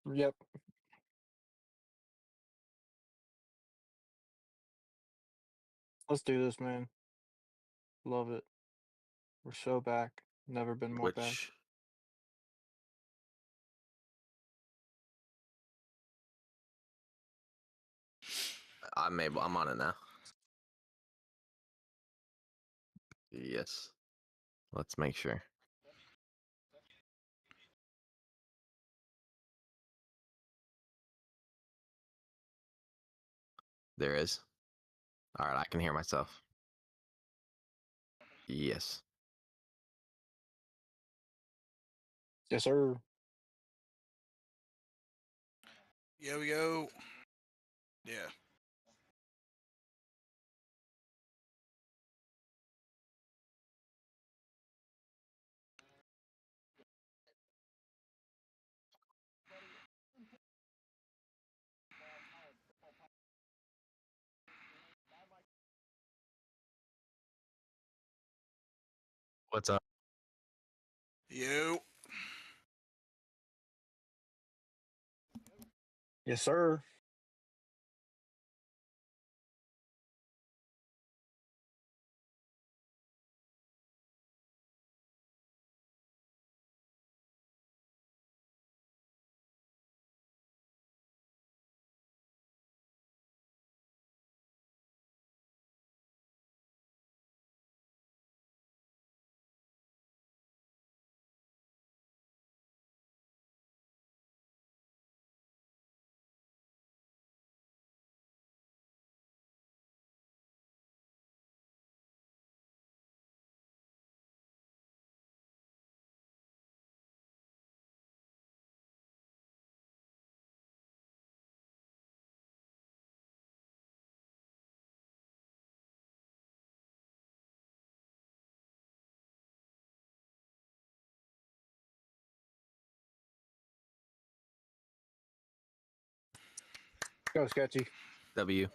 Yep. Let's do this, man. Love it. We're so back. Never been more back. Which I'm on it now. Yes. Let's make sure. There is. All right, I can hear myself. Yes. Yes, sir. Yo. Yeah. What's up? Yo. Yes, sir. Go, Sketchy. W.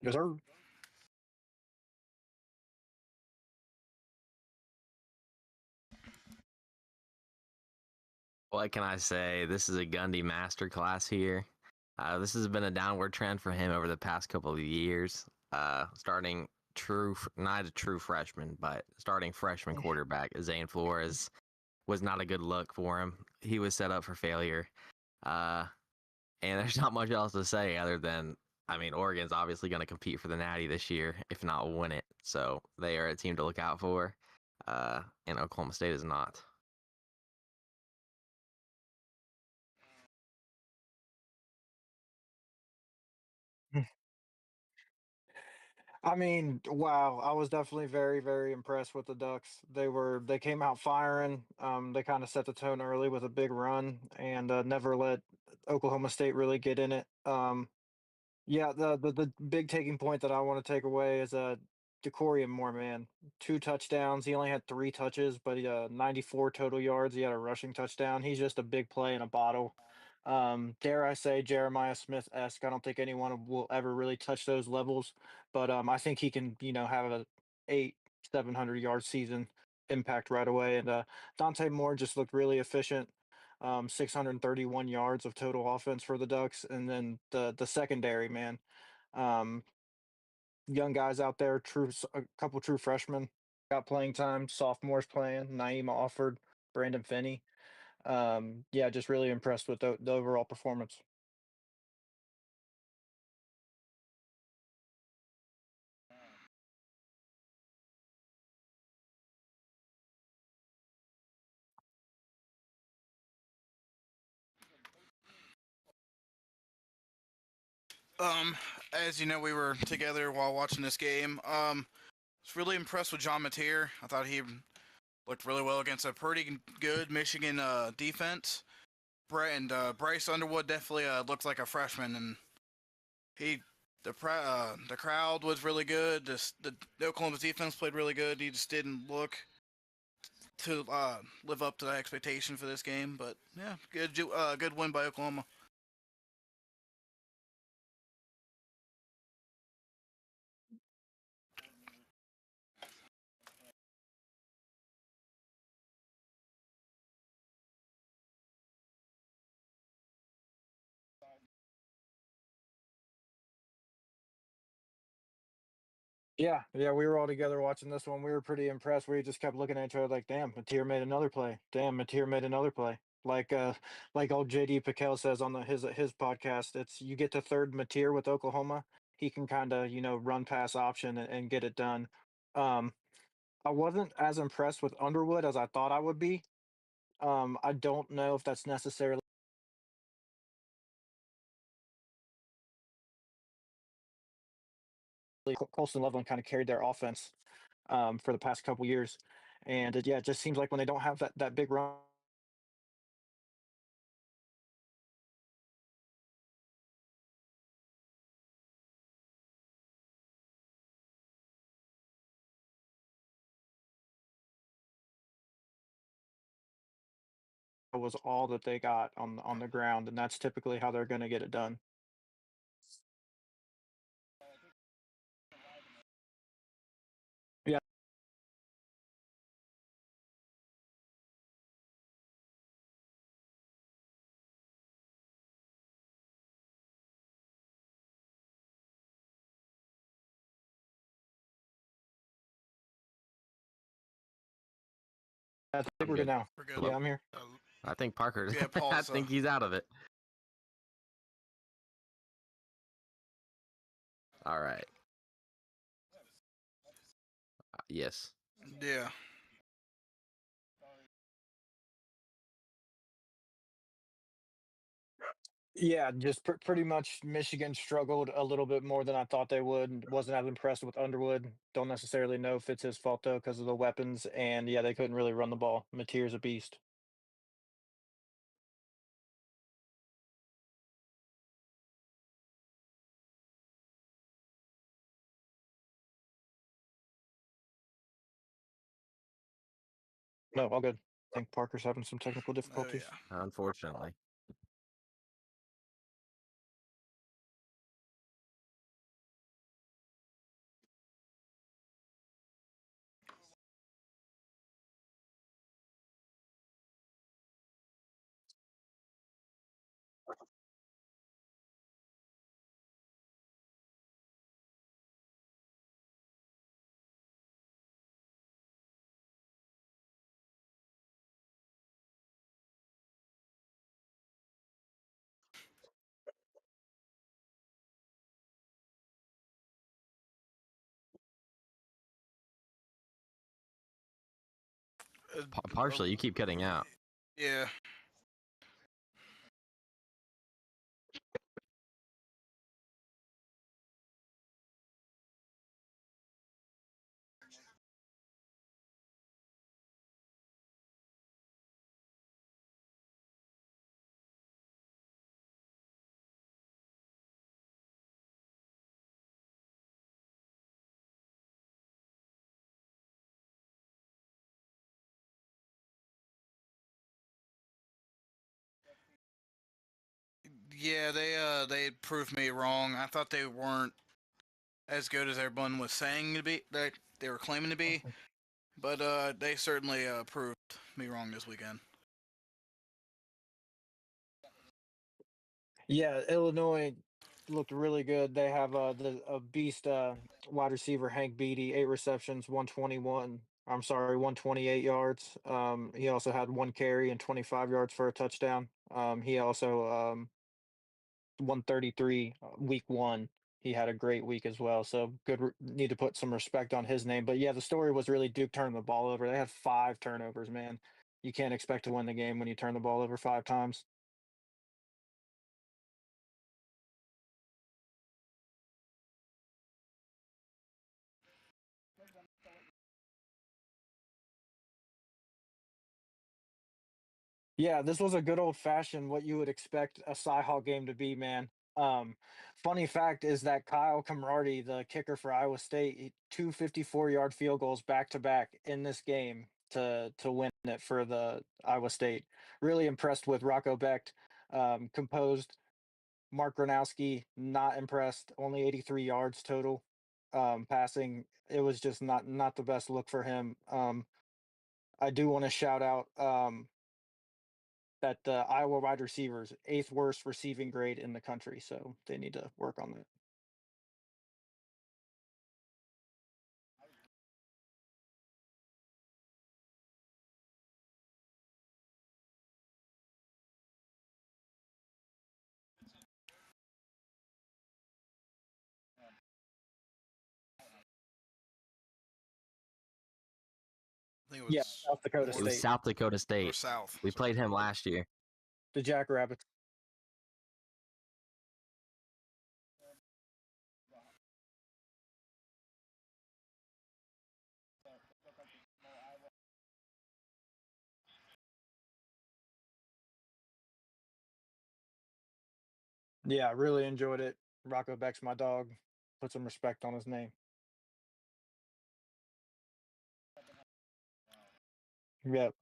Yes, sir. What can I say? This is a Gundy masterclass here. This has been a downward trend for him over the past couple of years. Starting not a true freshman, but starting freshman quarterback, Zane Flores, was not a good look for him. He was set up for failure. Uh, and there's not much else to say other than, I mean, Oregon's obviously going to compete for the Natty this year, if not win it. So they are a team to look out for. And Oklahoma State is not. I mean, wow, I was definitely very, very impressed with the Ducks. They came out firing. They kind of set the tone early with a big run and never let Oklahoma State really get in it. Yeah, the big taking point that I want to take away is Decorium Moore, man. 2 touchdowns. He only had 3 touches, but he 94 total yards. He had a rushing touchdown. He's just a big play in a bottle. Dare I say Jeremiah Smith-esque. I don't think anyone will ever really touch those levels, but I think he can, have a 700 yard season impact right away. And Dante Moore just looked really efficient. 631 yards of total offense for the Ducks, and then the secondary, man. Um, Young guys out there, a couple true freshmen got playing time. Sophomores playing. Naima offered, Brandon Finney. Yeah, just really impressed with the overall performance. Um, as you know, we were together while watching this game. Was really impressed with John Mateer. I thought he looked really well against a pretty good Michigan defense. Bryce Underwood definitely looked like a freshman, and he the crowd was really good. The Oklahoma's defense played really good. He just didn't look to live up to the expectation for this game. But yeah, good win by Oklahoma. Yeah, yeah, we were all together watching this one. We were pretty impressed. We just kept looking at each other like, "Damn, Mateer made another play. Damn, Mateer made another play." Like old JD Piquel says on his podcast, it's you get to third Mateer with Oklahoma, he can kind of run past option and get it done. Um, I wasn't as impressed with Underwood as I thought I would be. I don't know if that's necessarily Colston Loveland kind of carried their offense for the past couple years, and yeah, it just seems like when they don't have that big run was all that they got on the ground, and that's typically how they're going to get it done. Yeah, I think I'm we're good good. now. We're good. Hello? Yeah, I'm here. I think Parker's. Yeah, I Paul's. think he's out of it. All right. Yes. Yeah. Yeah, just pretty much Michigan struggled a little bit more than I thought they would. Wasn't as impressed with Underwood. Don't necessarily know if it's his fault though, because of the weapons. And yeah, they couldn't really run the ball. Mateer's a beast. No, all good. I think Parker's having some technical Oh difficulties. yeah. Unfortunately. Partially, you keep cutting out. Yeah. Yeah, they proved me wrong. I thought they weren't as good as everyone was saying to be that they were claiming to be, but they certainly proved me wrong this weekend. Yeah, Illinois looked really good. They have a beast wide receiver Hank Beatty, 8 receptions, 121. I'm sorry, 128 yards. He also had 1 carry and 25 yards for a touchdown. He also 133 week one. He had a great week as well. So need to put some respect on his name. But yeah, the story was really Duke turning the ball over. They had 5 turnovers, man. You can't expect to win the game when you turn the ball over 5 times. Yeah, this was a good old fashioned what you would expect a Cy Hall game to be, man. Um, Funny fact is that Kyle Camrardi, the kicker for Iowa State, 2 54-yard field goals back to back in this game to win it for the Iowa State. Really impressed with Rocco Becht. Composed. Mark Gronowski, not impressed. Only 83 yards total passing. It was just not the best look for him. I do want to shout out that the Iowa wide receivers, eighth worst receiving grade in the country. So they need to work on that. I think it Yeah, was South Dakota North It was State, South Dakota or State. South. We played him last year. the Jackrabbits. Yeah, really enjoyed it. Rocco Beck's my dog. Put some respect on his name. Yep.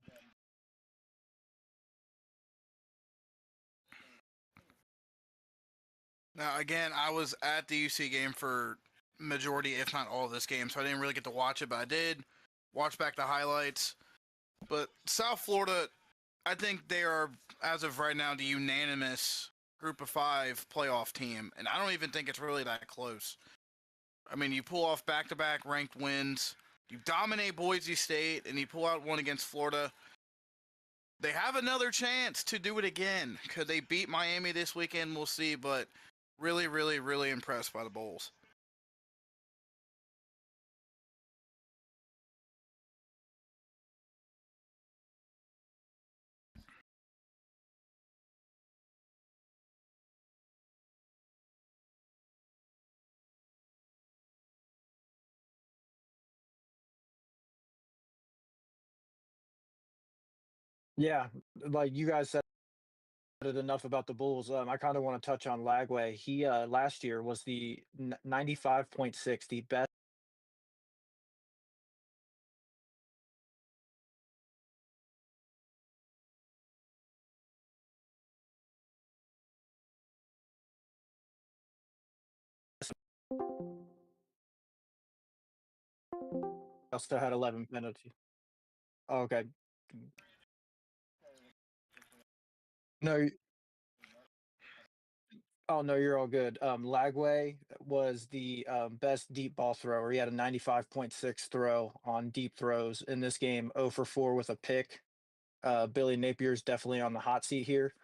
Now, again, I was at the UC game for majority, if not all of this game, so I didn't really get to watch it, but I did watch back the highlights. But South Florida, I think they are, as of right now, the unanimous Group of 5 playoff team, and I don't even think it's really that close. I mean, you pull off back-to-back ranked wins, you dominate Boise State, and you pull out one against Florida. They have another chance to do it again. Could they beat Miami this weekend? We'll see, but really, really, really impressed by the Bulls. Yeah, like you guys said it enough about the Bulls. I kind of want to touch on Lagway. He last year was the 95.6, the best still had 11 penalties. Oh, okay. No, oh no, you're all good. Lagway was the best deep ball thrower. He had a 95.6 throw on deep throws in this game. 0 for 4 with a pick. Billy Napier's definitely on the hot seat here.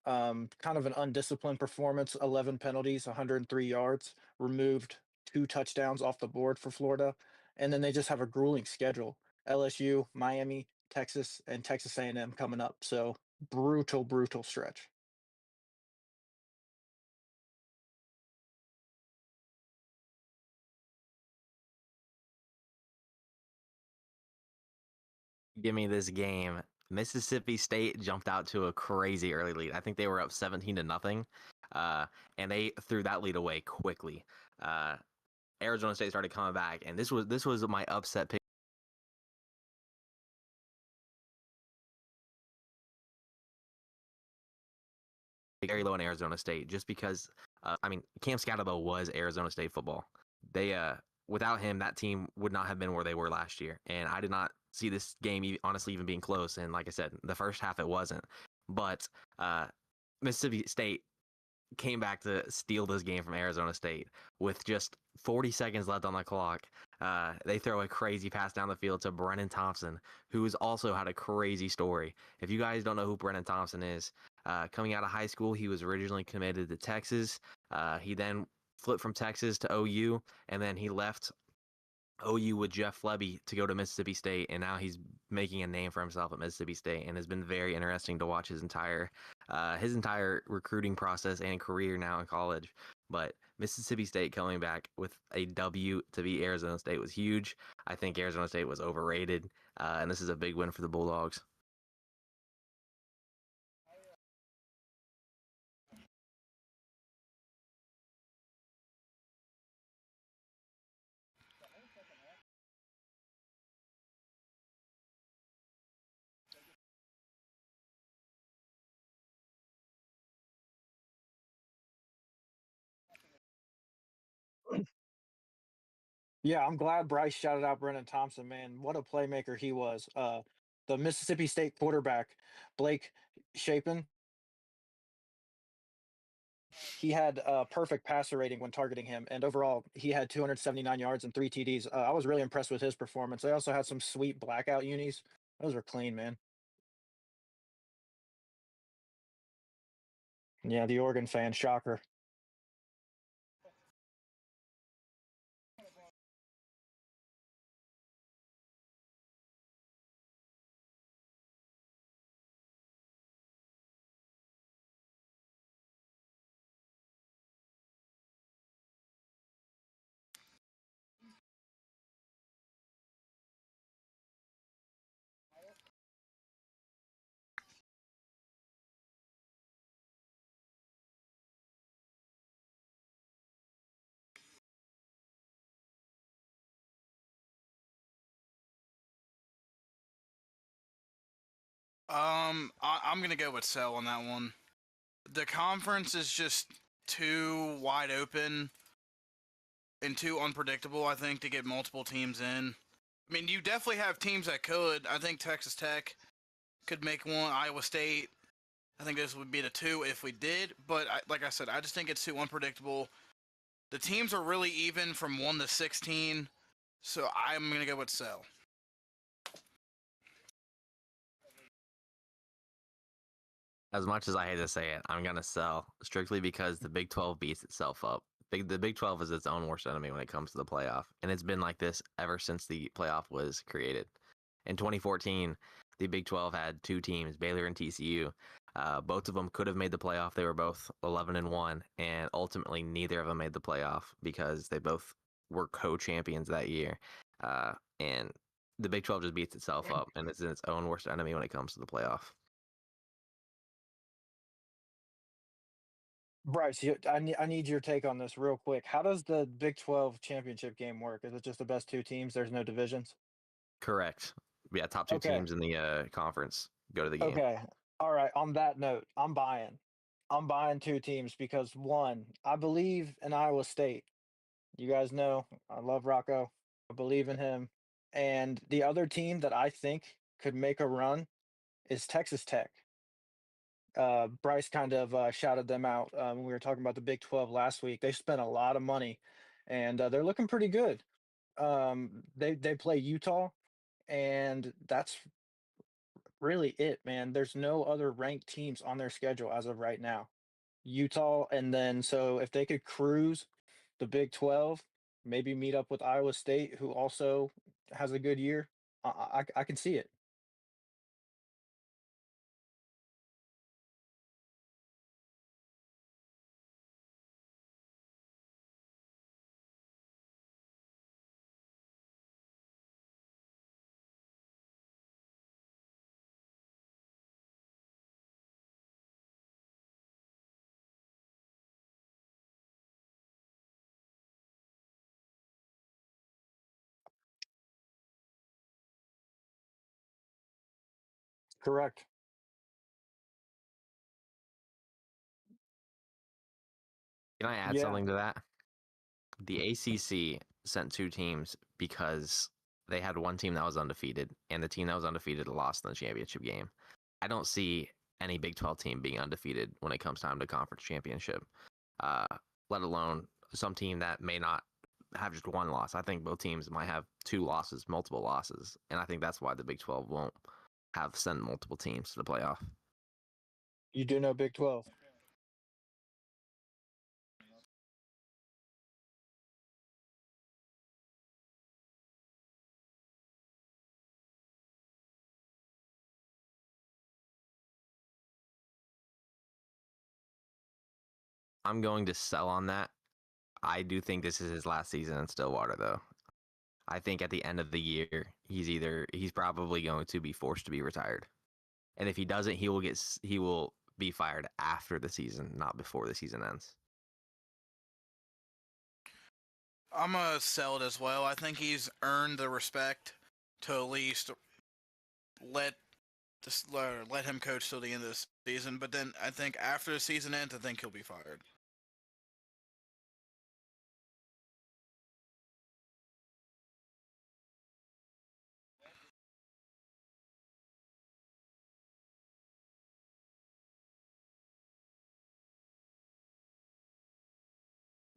Kind of an undisciplined performance. 11 penalties, 103 yards. Removed 2 touchdowns off the board for Florida, and then they just have a grueling schedule: LSU, Miami, Texas, and Texas A&M coming up. So brutal stretch. Give me this game. Mississippi State jumped out to a crazy early lead. I think they were up 17 to nothing, and they threw that lead away quickly. Arizona State started coming back, and this was my upset pick. Very low in Arizona State, just because I mean Cam Scatterbo was Arizona State football. They without him, that team would not have been where they were last year, and I did not see this game honestly even being close. And like I said, the first half it wasn't, but Mississippi State came back to steal this game from Arizona State with just 40 seconds left on the clock. They throw a crazy pass down the field to Brennan Thompson, who's also had a crazy story. If you guys don't know who Brennan Thompson is, coming out of high school, he was originally committed to Texas. He then flipped from Texas to OU, and then he left OU with Jeff Lebby to go to Mississippi State, and now he's making a name for himself at Mississippi State, and has been very interesting to watch his entire recruiting process and career now in college. But Mississippi State coming back with a W to beat Arizona State was huge. I think Arizona State was overrated, and this is a big win for the Bulldogs. Yeah, I'm glad Bryce shouted out Brennan Thompson, man. What a playmaker he was. The Mississippi State quarterback, Blake Shapen, he had a perfect passer rating when targeting him, and overall, he had 279 yards and 3 TDs. I was really impressed with his performance. They also had some sweet blackout unis. Those were clean, man. Yeah, the Oregon fan, shocker. I'm gonna go with sell on that one. The conference is just too wide open and too unpredictable, I think, to get multiple teams in. I mean, you definitely have teams that could. I think Texas Tech could make one. Iowa State. I think this would be the two if we did. But like I said, I just think it's too unpredictable. The teams are really even from 1 to 16. So I'm going to go with sell. As much as I hate to say it, I'm gonna sell strictly because the Big 12 beats itself up. The Big 12 is its own worst enemy when it comes to the playoff, and it's been like this ever since the playoff was created. In 2014, the Big 12 had two teams, Baylor and TCU. Both of them could have made the playoff. They were both 11-1, and ultimately neither of them made the playoff because they both were co-champions that year. And the Big 12 just beats itself up, and it's its own worst enemy when it comes to the playoff. Bryce, I need your take on this real quick. How does the Big 12 championship game work? Is it just the best two teams? There's no divisions? Correct. Yeah, top two Okay. teams in the conference go to the game. Okay. All right. On that note, I'm buying. I'm buying two teams because one, I believe in Iowa State. You guys know I love Rocco. I believe in him. And the other team that I think could make a run is Texas Tech. Bryce kind of shouted them out when we were talking about the Big 12 last week. They spent a lot of money, and they're looking pretty good. They play Utah, and that's really it, man. There's no other ranked teams on their schedule as of right now. Utah, and then so if they could cruise the Big 12, maybe meet up with Iowa State, who also has a good year. I can see it. Correct. Can I add Yeah. something to that? The ACC sent two teams because they had one team that was undefeated, and the team that was undefeated lost in the championship game. I don't see any Big 12 team being undefeated when it comes time to conference championship, uh, let alone some team that may not have just one loss. I think both teams might have two losses, multiple losses, and I think that's why the Big 12 won't have sent multiple teams to the playoff. You do know Big 12. I'm going to sell on that. I do think this is his last season in Stillwater, though. I think at the end of the year, he's probably going to be forced to be retired, and if he doesn't, he will be fired after the season, not before the season ends. I'm going to sell it as well. I think he's earned the respect to at least let let him coach till the end of the season. But then I think after the season ends, I think he'll be fired.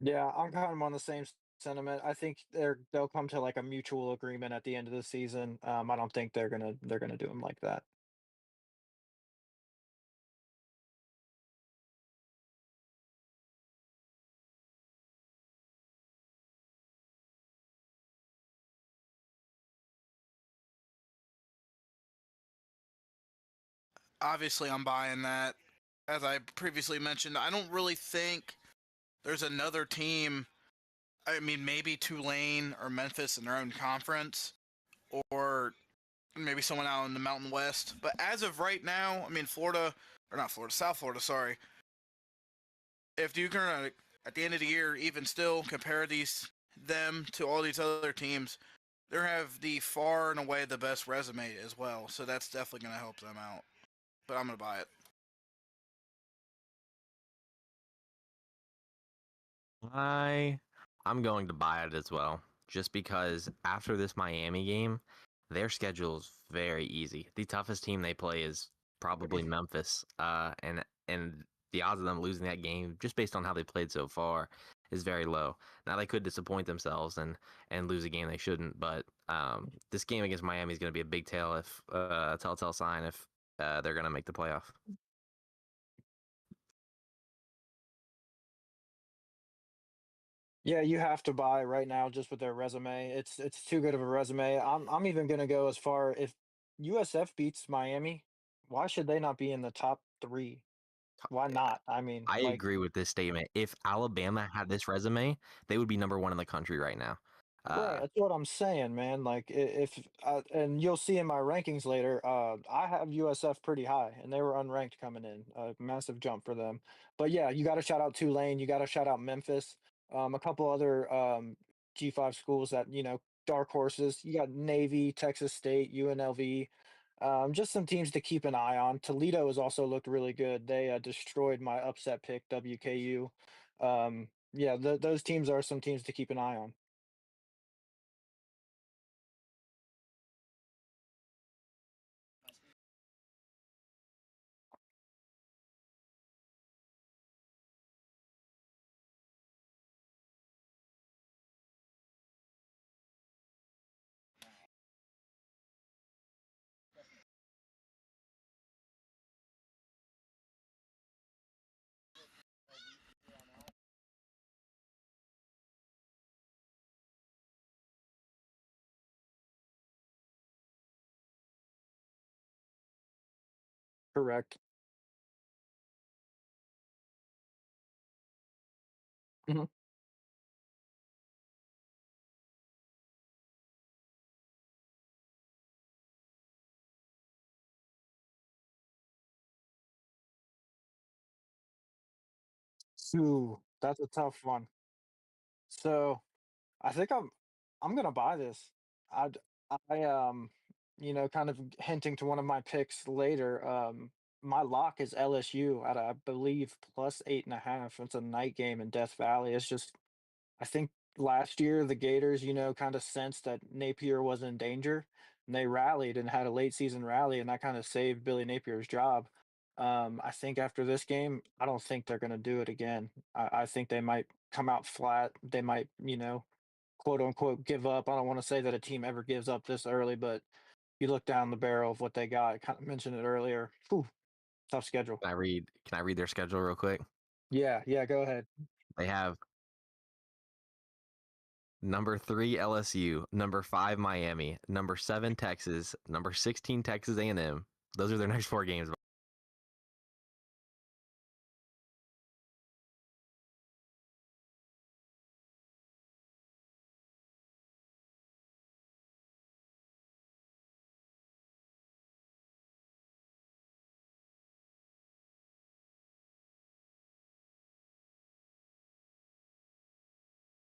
Yeah, I'm kind of on the same sentiment. I think they'll come to like a mutual agreement at the end of the season. I don't think they're gonna do them like that. Obviously, I'm buying that. As I previously mentioned, I don't really think there's another team. I mean, maybe Tulane or Memphis in their own conference, or maybe someone out in the Mountain West. But as of right now, I mean, Florida, or not Florida, South Florida, sorry. If you can, at the end of the year, even still compare them to all these other teams, they have the far and away the best resume as well. So that's definitely going to help them out. But I'm going to buy it. I I'm going to buy it as well, just because after this Miami game, their schedule is very easy. The toughest team they play is probably Memphis, and the odds of them losing that game, just based on how they played so far, is very low. Now they could disappoint themselves and lose a game they shouldn't, but this game against Miami is going to be a big tell if telltale sign if they're going to make the playoff. Yeah, you have to buy right now just with their resume. It's too good of a resume. I'm even gonna go as far if USF beats Miami, why should they not be in the top 3? Why not? I mean, I like, agree with this statement. If Alabama had this resume, they would be number one in the country right now. right, Uh, that's what I'm saying, man. Like, if and you'll see in my rankings later, I have USF pretty high, and they were unranked coming in, a massive jump for them. But yeah, you got to shout out Tulane, you got to shout out Memphis, a couple other G5 schools that dark horses. You got Navy, Texas State, UNLV. Just some teams to keep an eye on. Toledo has also looked really good. They destroyed my upset pick, WKU. Yeah, those teams are some teams to keep an eye on. Correct. Mhm. Ooh, that's a tough one. So I think I'm gonna buy this. I'd kind of hinting to one of my picks later. My lock is LSU at I believe plus 8.5. It's a night game in Death Valley. It's just I think last year the Gators, kind of sensed that Napier was in danger, and they rallied and had a late season rally, and that kind of saved Billy Napier's job. I think after this game, I don't think they're going to do it again. I think they might come out flat. They might, quote unquote, give up. I don't want to say that a team ever gives up this early, but you look down the barrel of what they got. I kind of mentioned it earlier. Whew, tough schedule. can I read their schedule real quick? Yeah, yeah. Go ahead. They have number 3 LSU, number 5 Miami, number 7 Texas, number 16 Texas A&M. Those are their next 4 games.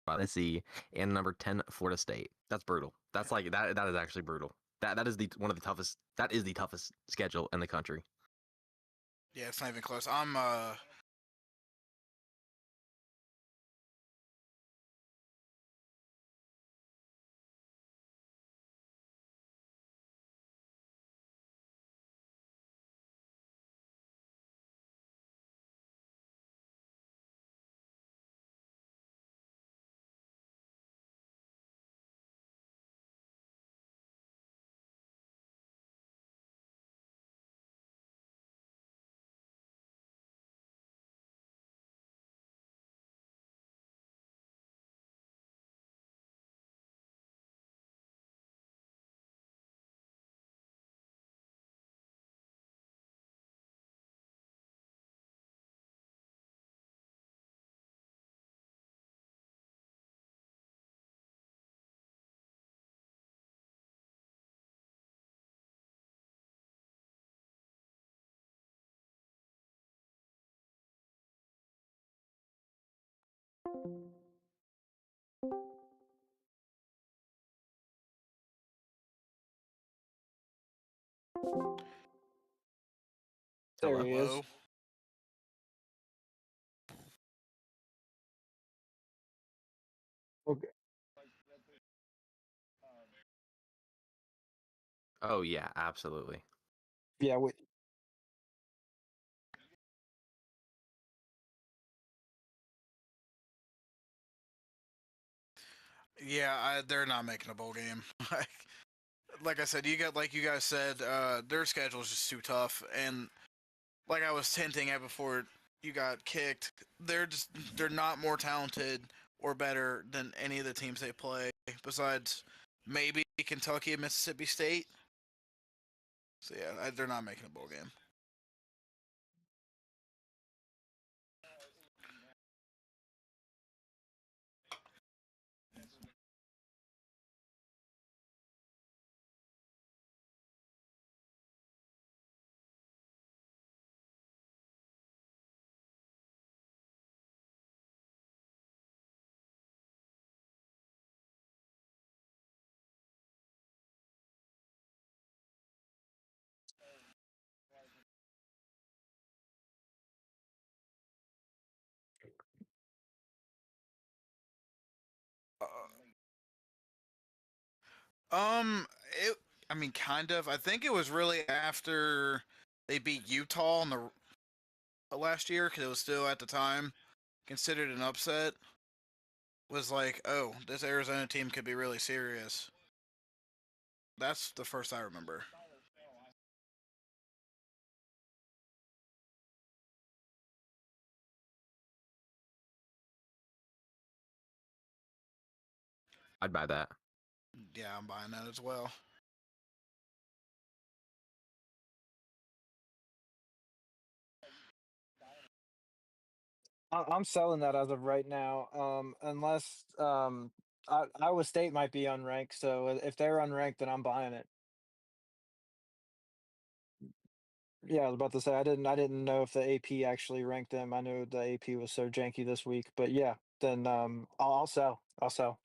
Tennessee and number 10 Florida State. That's brutal. That's like that is actually brutal. That is the one of the toughest. That is the toughest schedule in the country. Yeah, it's not even close. There Hello? he is. Hello? Okay. Oh yeah, absolutely. Yeah, Yeah, they're not making a bowl game. Like I said, like you guys said, their schedule is just too tough, and like I was hinting at before you got kicked, they're not more talented or better than any of the teams they play, besides maybe Kentucky and Mississippi State. So yeah, they're not making a bowl game. It. I mean, kind of. I think it was really after they beat Utah in the last year because it was still at the time considered an upset. Was like, oh, this Arizona team could be really serious. That's the first I remember. I'd buy that. Yeah, I'm buying that as well. I'm selling that as of right now. Unless Iowa State might be unranked, so if they're unranked, then I'm buying it. Yeah, I was about to say I didn't know if the AP actually ranked them. I know the AP was so janky this week, but yeah, then I'll sell. I'll sell.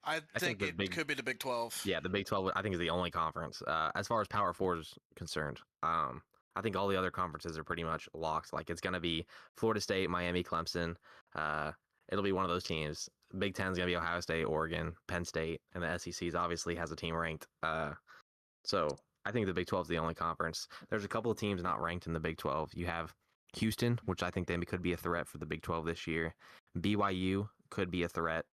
I I think think the it big could be the Big 12. Yeah, the Big 12, I think, is the only conference. As far as Power Four is concerned, I think all the other conferences are pretty much locked. Like, it's going to be Florida State, Miami, Clemson. It'll be one of those teams. Big Ten's going to be Ohio State, Oregon, Penn State, and the SEC's obviously has a team ranked. So I think the Big 12 is the only conference. There's a couple of teams not ranked in the Big 12. You have Houston, which I think they could be a threat for the Big 12 this year. BYU could be a threat.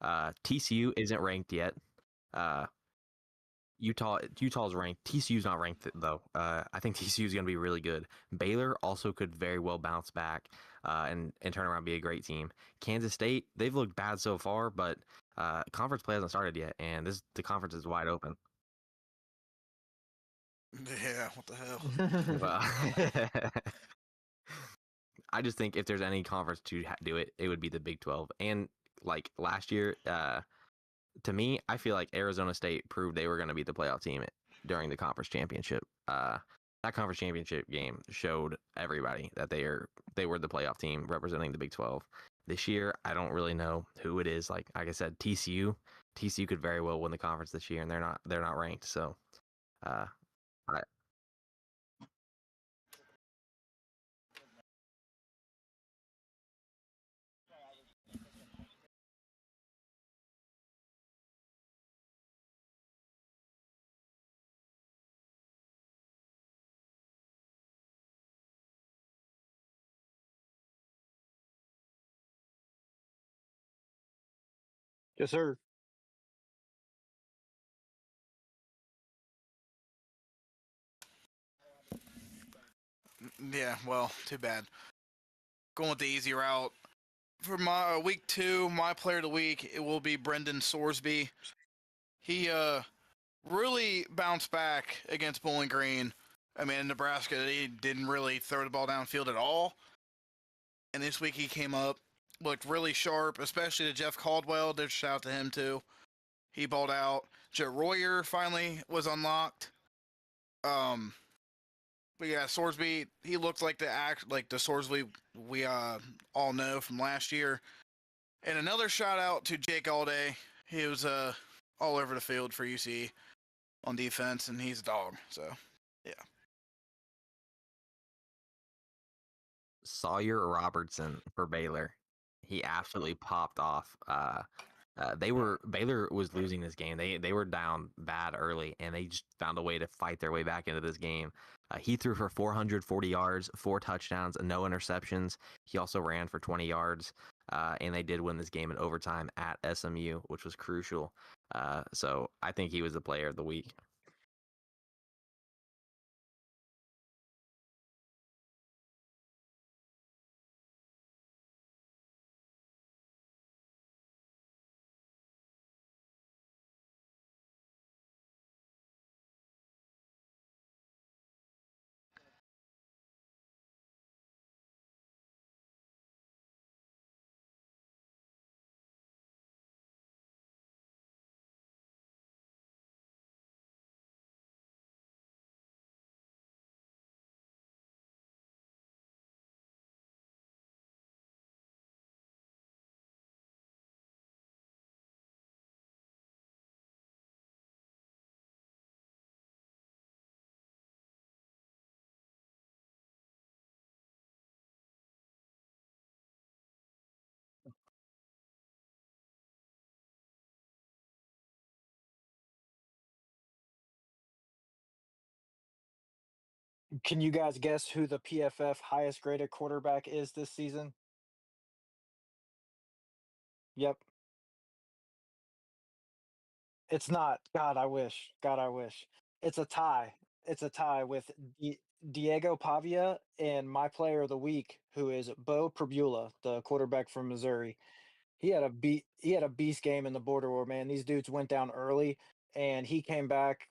TCU isn't ranked yet. Uh, Utah's ranked. TCU's not ranked though. I think TCU is going to be really good. Baylor also could very well bounce back and turn around and be a great team. Kansas State, they've looked bad so far, but conference play hasn't started yet, and the conference is wide open. Yeah, what the hell? Well, I just think if there's any conference to do it, it would be the Big 12. And like last year, to me, I feel like Arizona State proved they were going to be the playoff team during the conference championship. That conference championship game showed everybody that they were the playoff team representing the Big 12. This year, I don't really know who it is. Like I said, TCU could very well win the conference this year, and they're not ranked. So, uh, I, Yes, sir. Yeah, well, too bad. Going with the easy route. For my week 2, my player of the week, it will be Brendan Sorsby. He really bounced back against Bowling Green. I mean, in Nebraska, he didn't really throw the ball downfield at all. And this week he came up, looked really sharp, especially to Jeff Caldwell. There's a shout out to him too. He balled out. Joe Royer finally was unlocked. Um, But yeah, Sorsby, he looked like the Sorsby we all know from last year. And another shout out to Jake Alday. He was all over the field for UC on defense, and he's a dog. So yeah. Sawyer Robertson for Baylor. He absolutely popped off. Baylor was losing this game. They were down bad early, and they just found a way to fight their way back into this game. He threw for 440 yards, 4 touchdowns, and no interceptions. He also ran for 20 yards, and they did win this game in overtime at SMU, which was crucial. So I think he was the player of the week. Can you guys guess who the PFF highest graded quarterback is this season? Yep. It's not. God, I wish. God, I wish. It's a tie. It's a tie with Diego Pavia and my player of the week, who is Bo Prabula, the quarterback from Missouri. He had a beast game in the border war, man. These dudes went down early and he came back,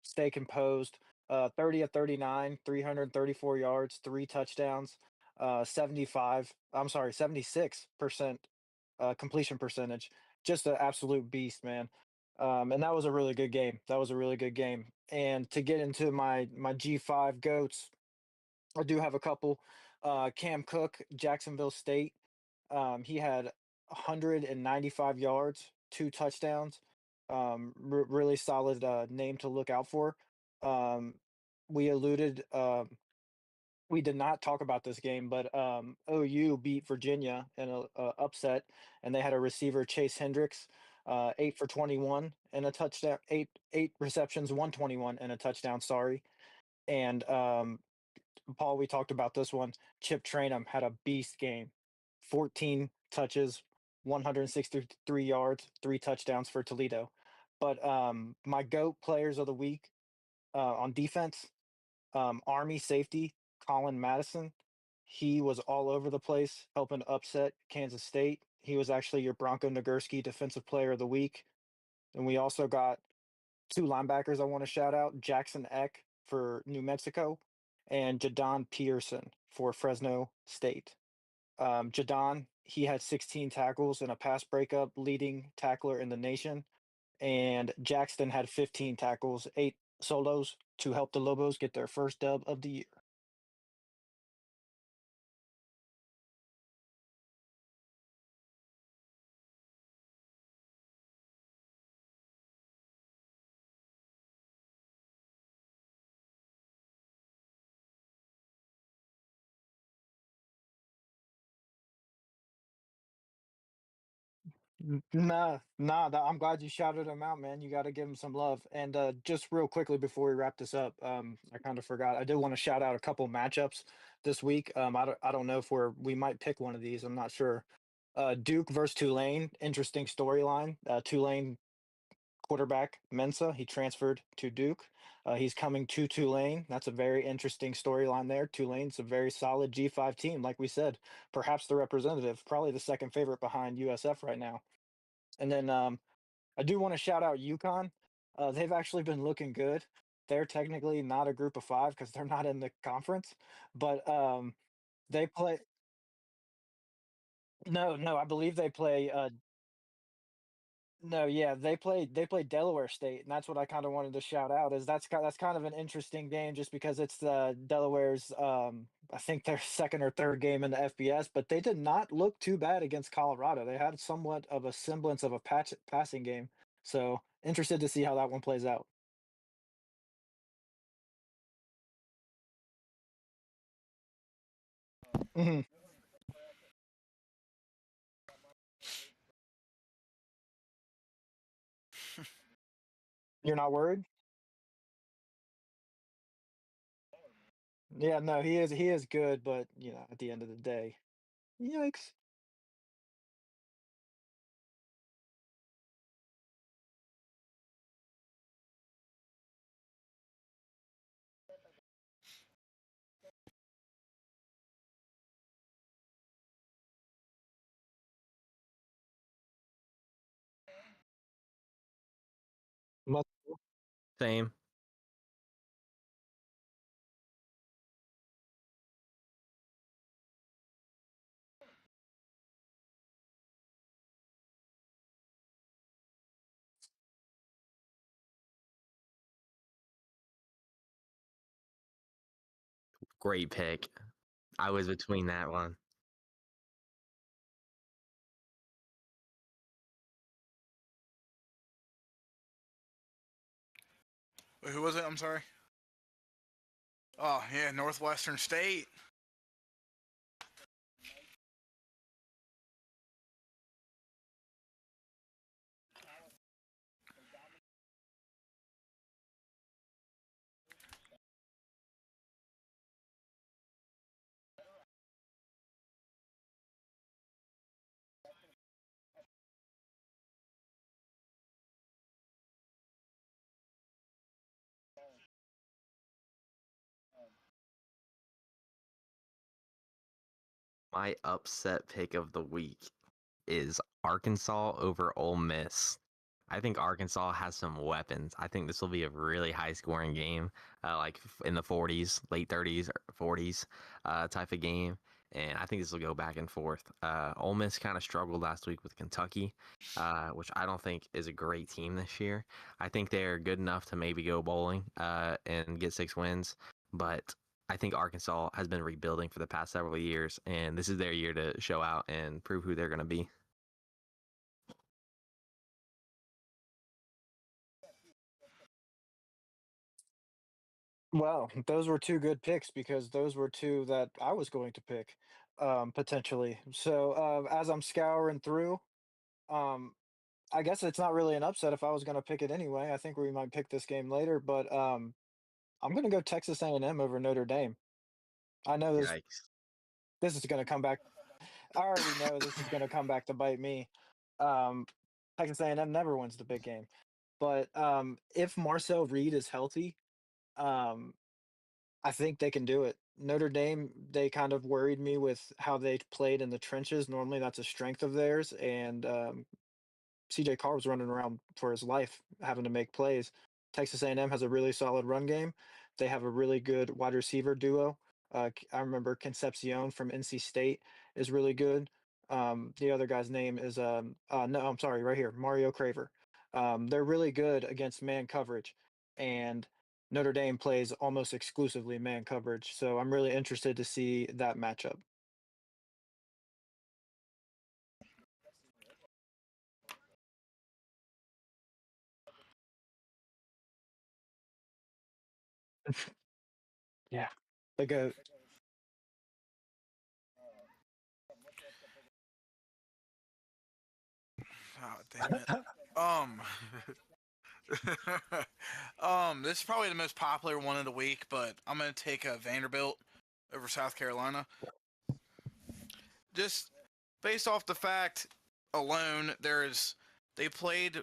stay composed. 30 of 39, 334 yards, 3 touchdowns, 76% completion percentage. Just an absolute beast, man. And that was a really good game. That was a really good game. And to get into my G5 goats, I do have a couple. Cam Cook, Jacksonville State. He had 195 yards, 2 touchdowns. Really solid name to look out for. Um, we alluded. We did not talk about this game, but OU beat Virginia in a upset, and they had a receiver Chase Hendricks, 8 for 21 and a touchdown, eight receptions, 121 and a touchdown. Sorry, and Paul, we talked about this one. Chip Trainum had a beast game, 14 touches, 163 yards, 3 touchdowns for Toledo. But my GOAT players of the week on defense, Army safety Colin Madison. He was all over the place, helping upset Kansas State. He was actually your Bronco Nagurski Defensive Player of the Week. And we also got 2 linebackers I want to shout out: Jackson Eck for New Mexico and Jadon Pearson for Fresno State. Jadon, he had 16 tackles and a pass breakup, leading tackler in the nation. And Jackson had 15 tackles, 8 solos to help the Lobos get their first dub of the year. Nah, I'm glad you shouted him out, man. You got to give him some love. And just real quickly before we wrap this up, I kind of forgot. I did want to shout out a couple matchups this week. I don't know if we might pick one of these. I'm not sure. Duke versus Tulane, interesting storyline. Tulane quarterback Mensa, he transferred to Duke. He's coming to Tulane. That's a very interesting storyline there. Tulane's a very solid G5 team, like we said. Perhaps the representative, probably the second favorite behind USF right now. And then I do want to shout out UConn. They've actually been looking good. They're technically not a group of five because they're not in the conference, but they play. No, no, I believe they play No, yeah, they played Delaware State, and that's what I kinda wanted to shout out is that's kind of an interesting game just because it's Delaware's, I think their 2nd or 3rd game in the FBS, but they did not look too bad against Colorado. They had somewhat of a semblance of a passing game, so interested to see how that one plays out. Mhm. You're not worried? Yeah, no, he is good, but, at the end of the day, yikes. Mu Same. Great pick. I was between that one. Wait, who was it? I'm sorry. Oh yeah, Northwestern State. My upset pick of the week is Arkansas over Ole Miss. I think Arkansas has some weapons. I think this will be a really high scoring game, like in the 40s, late 30s, or 40s type of game. And I think this will go back and forth. Ole Miss kind of struggled last week with Kentucky, which I don't think is a great team this year. I think they're good enough to maybe go bowling and get 6 wins, but I think Arkansas has been rebuilding for the past several years, and this is their year to show out and prove who they're going to be. Well, those were 2 good picks because those were 2 that I was going to pick, potentially. So, as I'm scouring through, um, I guess it's not really an upset if I was gonna pick it anyway. I think we might pick this game later, but, I'm gonna go Texas A&M over Notre Dame. I know Yikes. this is gonna come back. I already know this is gonna come back to bite me. Um, Texas A&M never wins the big game, but, if Marcel Reed is healthy, um I think they can do it. Notre Dame, they kind of worried me with how they played in the trenches. Normally, that's a strength of theirs, and CJ Carr was running around for his life, having to make plays. Texas A&M has a really solid run game. They have a really good wide receiver duo. I remember Concepcion from NC State is really good. The other guy's name is no, I'm sorry, right here, Mario Craver. They're really good against man coverage, and Notre Dame plays almost exclusively man coverage. So I'm really interested to see that matchup. Yeah, the goat. Oh damn it. Um. This is probably the most popular one of the week, but I'm gonna take Vanderbilt over South Carolina. Just based off the fact alone, they played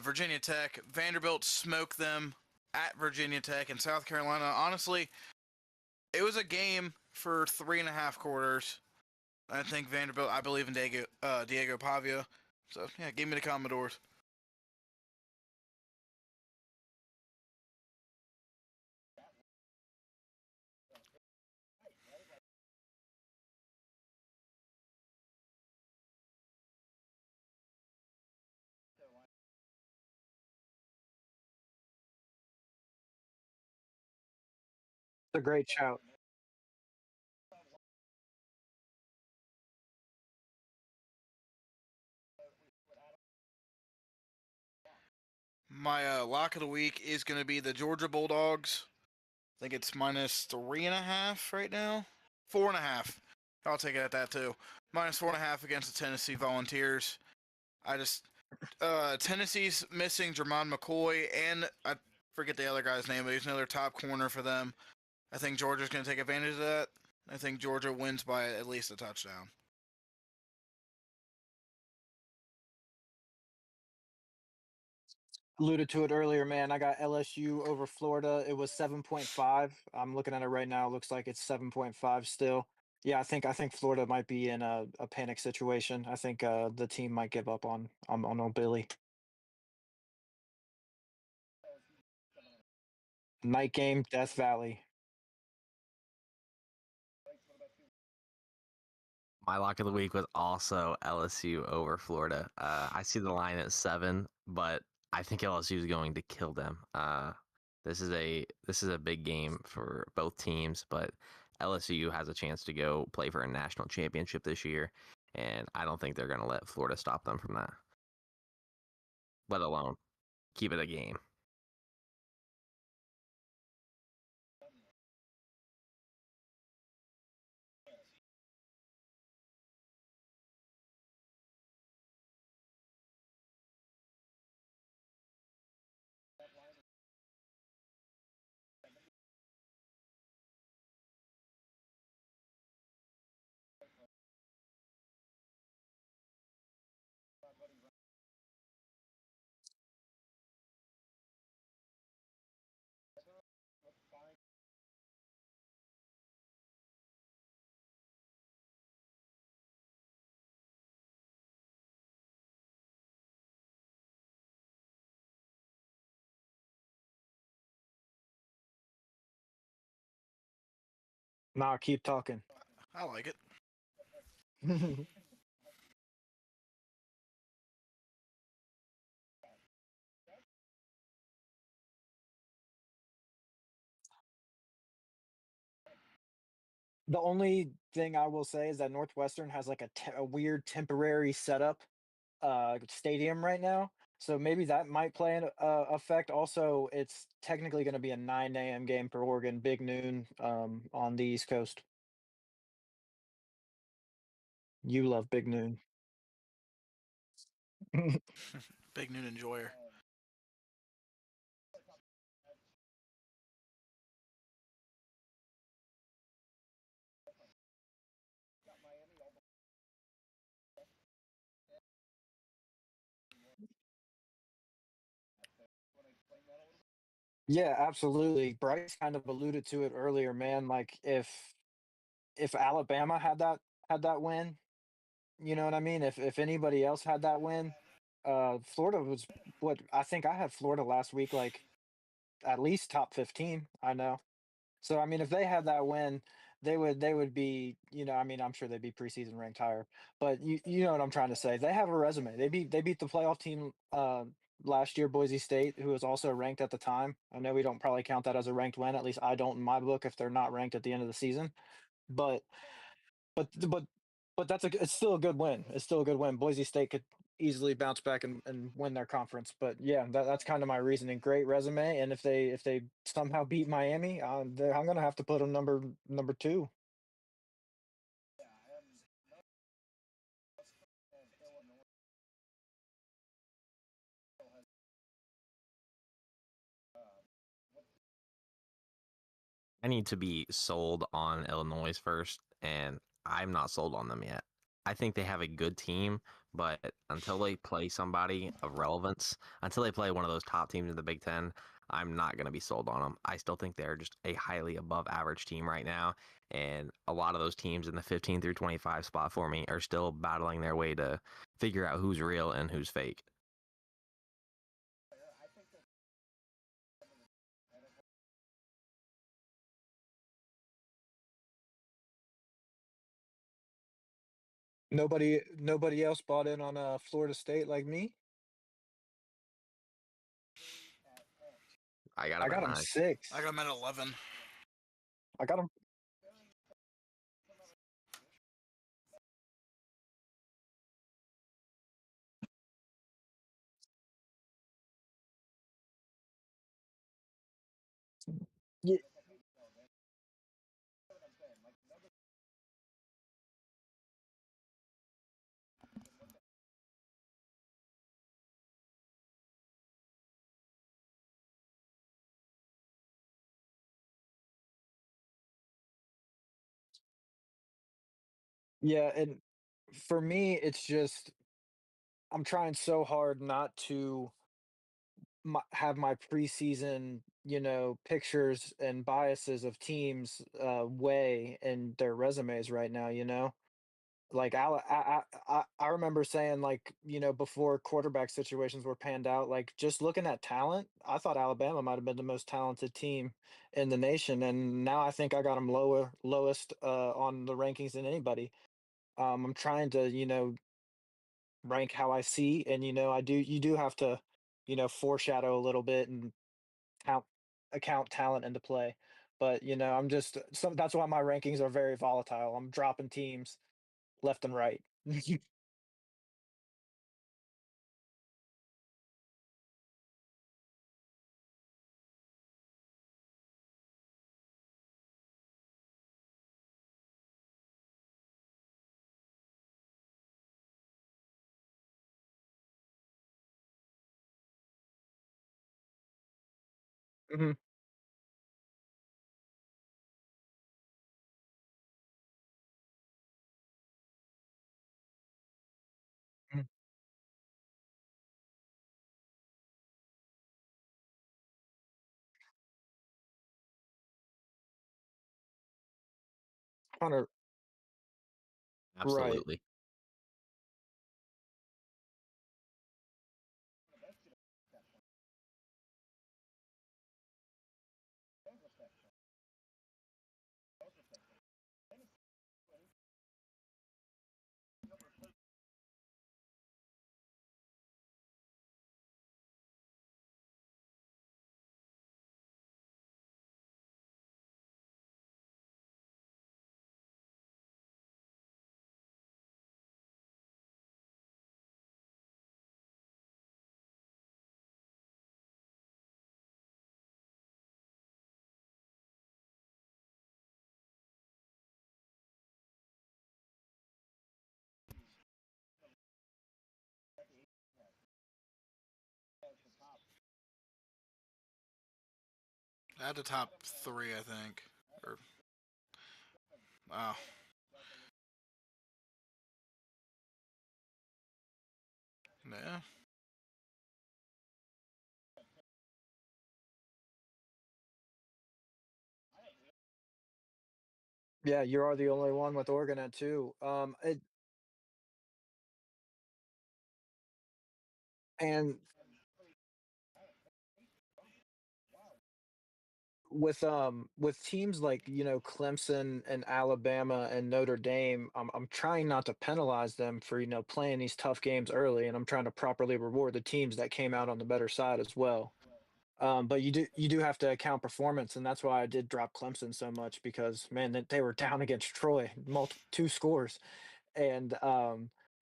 Virginia Tech. Vanderbilt smoked them at Virginia Tech, and South Carolina. Honestly, it was a game for 3.5 quarters. I think Vanderbilt. I believe in Diego Pavia. So yeah, give me the Commodores. It's a great shout. My lock of the week is going to be the Georgia Bulldogs. I think it's -3.5 right now. 4.5. I'll take it at that too. -4.5 against the Tennessee Volunteers. I just Tennessee's missing Jermon McCoy, and I forget the other guy's name, but he's another top corner for them. I think Georgia's going to take advantage of that. I think Georgia wins by at least a touchdown. Alluded to it earlier, man. I got LSU over Florida. It was 7.5. I'm looking at it right now. It looks like it's 7.5 still. Yeah, I think Florida might be in a panic situation. I think the team might give up on old Billy. Night game, Death Valley. My lock of the week was also LSU over Florida. I see the line at 7, but I think LSU is going to kill them. This is a big game for both teams, but LSU has a chance to go play for a national championship this year, and I don't think they're going to let Florida stop them from that. Let alone keep it a game. Nah, keep talking. I like it. The only thing I will say is that Northwestern has like a weird temporary setup stadium right now. So maybe that might play an effect. Also, it's technically going to be a 9 a.m. game for Oregon, big noon on the East Coast. You love big noon. Big noon enjoyer. Yeah, absolutely. Bryce kind of alluded to it earlier, man. Like if Alabama had that win, you know what I mean? If anybody else had that win, Florida was what I think I had Florida last week, like at least top 15. I know. So I mean, if they had that win, they would be, I mean, I'm sure they'd be preseason ranked higher. But you know what I'm trying to say. They have a resume. They beat the playoff team last year, Boise State, who was also ranked at the time. I know we don't probably count that as a ranked win. At least I don't in my book if they're not ranked at the end of the season. But but but but it's still a good win. It's still a good win. Boise State could easily bounce back and win their conference. But yeah, that's kind of my reasoning. Great resume, and if they somehow beat Miami, I'm gonna have to put them number two. I need to be sold on Illinois first, and I'm not sold on them yet. I think they have a good team, but until they play somebody of relevance, until they play one of those top teams in the Big Ten, I'm not going to be sold on them. I still think they're just a highly above average team right now, and a lot of those teams in the 15 through 25 spot for me are still battling their way to figure out who's real and who's fake. Nobody else bought in on Florida State like me. I got I them at got them 9. six. I got him at 11. I got him. Yeah, yeah, and for me, it's just I'm trying so hard not to have my preseason, pictures and biases of teams weigh in their resumes right now. Like I remember saying like before quarterback situations were panned out, like just looking at talent, I thought Alabama might have been the most talented team in the nation, and now I think I got them lowest on the rankings than anybody. I'm trying to rank how I see, and I do you do have to foreshadow a little bit and count account talent into play. But I'm just that's why my rankings are very volatile. I'm dropping teams left and right. Mhm, mhm. Hunter, right. Absolutely. At the top three, I think. Or wow. Yeah. Yeah, you are the only one with Oregon at 2. And with teams like, Clemson and Alabama and Notre Dame, I'm trying not to penalize them for, playing these tough games early, and I'm trying to properly reward the teams that came out on the better side as well. But you do have to account performance, and that's why I did drop Clemson so much because man, that they were down against Troy, multiple 2 scores, and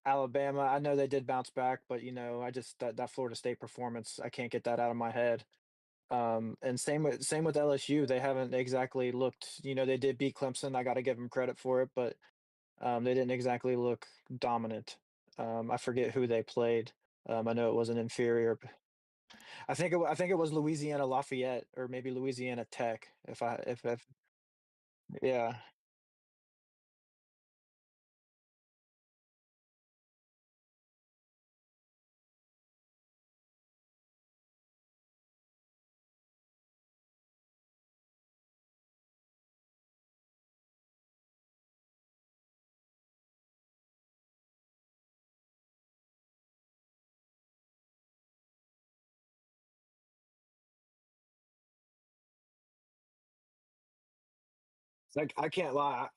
Alabama. I know they did bounce back, but I just that Florida State performance, I can't get that out of my head. And same with LSU. They haven't exactly looked. They did beat Clemson. I got to give them credit for it, but they didn't exactly look dominant. I forget who they played. I know it was an inferior. I think it was Louisiana Lafayette or maybe Louisiana Tech. If yeah. Like I can't lie.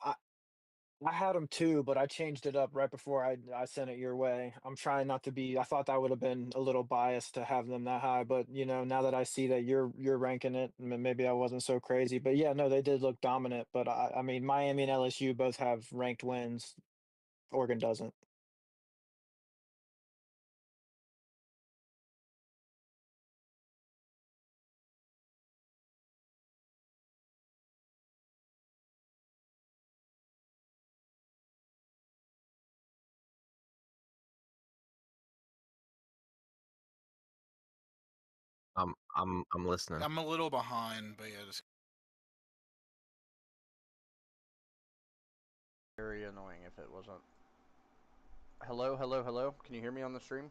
I had them too, but I changed it up right before I sent it your way. I'm trying not to be. I thought that would have been a little biased to have them that high, but now that I see that you're ranking it, maybe I wasn't so crazy. But yeah, no, they did look dominant. But I mean, Miami and LSU both have ranked wins. Oregon doesn't. I'm listening. I'm a little behind, but yeah, just Very annoying if it wasn't. Hello, hello, hello. Can you hear me on the stream?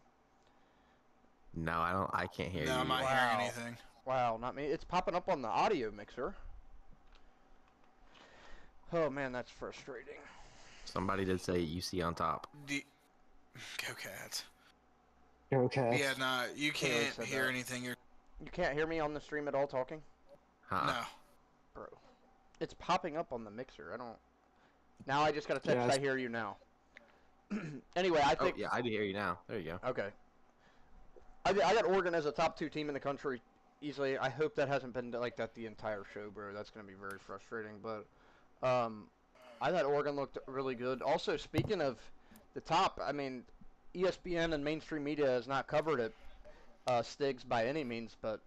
No, I can't hear no, you. I'm not Wow. hearing anything. Wow, not me. It's popping up on the audio mixer. Oh man, that's frustrating. Somebody did say UC on top. Go Cats. Okay. Yeah, nah, you Clearly can't said hear that. anything. You're You can't hear me on the stream at all talking? Huh. no. Bro. It's popping up on the mixer. I don't... Now I just got a text, Yeah, I hear you now. Anyway, I Oh think... yeah, I do hear you now. There you go. Okay. I got Oregon as a top 2 team in the country easily. I hope that hasn't been like that the entire show, bro. That's going to be very frustrating. But I thought Oregon looked really good. Also, speaking of the top, I mean, ESPN and mainstream media has not covered it, Stigs, by any means, but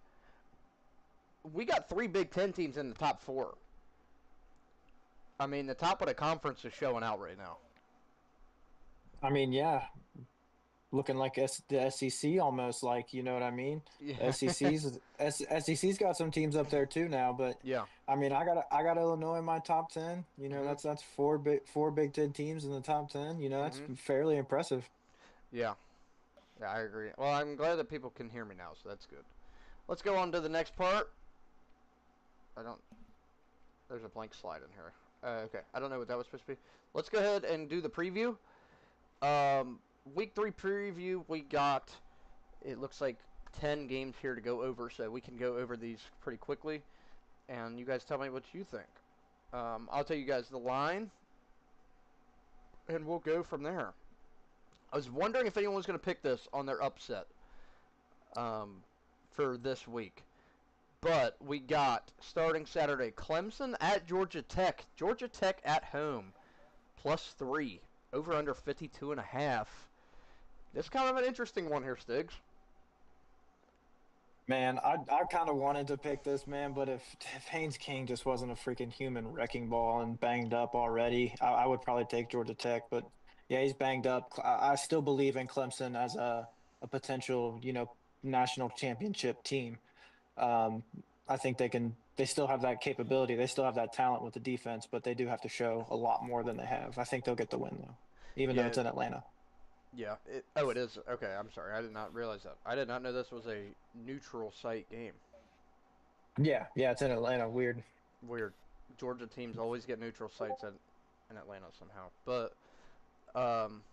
we got 3 Big Ten teams in the top 4. I mean, the top of the conference is showing out right now. I mean, yeah, looking like the SEC almost. Like, you know what I mean? Yeah. SEC's got some teams up there too now, but Yeah. I mean, I got Illinois in my top 10. Mhm. That's four Big Ten teams in the top 10. That's Mhm. fairly impressive. Yeah. Yeah, I agree. Well, I'm glad that people can hear me now, so that's good. Let's go on to the next part. I don't... There's a blank slide in here. Okay, I don't know what that was supposed to be. Let's go ahead and do the preview. Week 3 preview, we got, it looks like 10 games here to go over, so we can go over these pretty quickly. And you guys tell me what you think. I'll tell you guys the line, and we'll go from there. I was wondering if anyone was going to pick this on their upset for this week. But we got, starting Saturday, Clemson at Georgia Tech. Georgia Tech at home, +3. Over under 52.5. This is kind of an interesting one here, Stiggs. Man, I kind of wanted to pick this, man, but if Haynes King just wasn't a freaking human wrecking ball and banged up already, I would probably take Georgia Tech. But yeah, he's banged up. I still believe in Clemson as a potential, national championship team. Um, I think they still have that capability. They still have that talent with the defense, but they do have to show a lot more than they have. I think they'll get the win though, even though Yeah, it's in Atlanta. yeah. It is. Okay, I'm sorry. I did not realize that. I did not know this was a neutral site game. Yeah, it's in Atlanta. Weird. Weird. Georgia teams always get neutral sites in Atlanta somehow. But, um,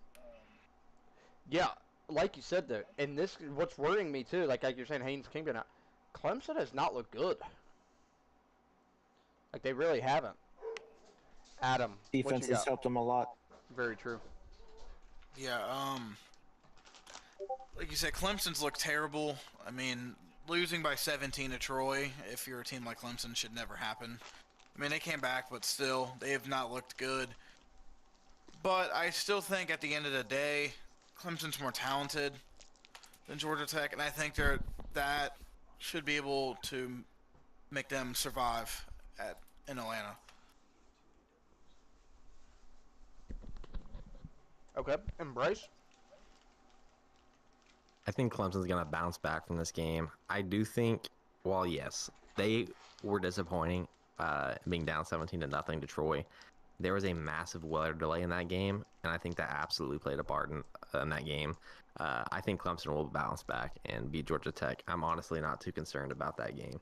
yeah, like you said, though, and this, what's worrying me, too, like you're saying, Haynes King been out, Clemson has not looked good. Like, they really haven't. Adam, what Defense you has got? helped them a lot. Very true. Yeah, like you said, Clemson's looked terrible. I mean, losing by 17 to Troy, if you're a team like Clemson, should never happen. I mean, they came back, but still, they have not looked good. But I still think at the end of the day, Clemson's more talented than Georgia Tech, and I think that should be able to make them survive in Atlanta. Okay, and Bryce? I think Clemson's gonna bounce back from this game. I do think, well, yes, they were disappointing, being down 17-0 to Troy. There was a massive weather delay in that game, and I think that absolutely played a part in that game. I think Clemson will bounce back and beat Georgia Tech. I'm honestly not too concerned about that game.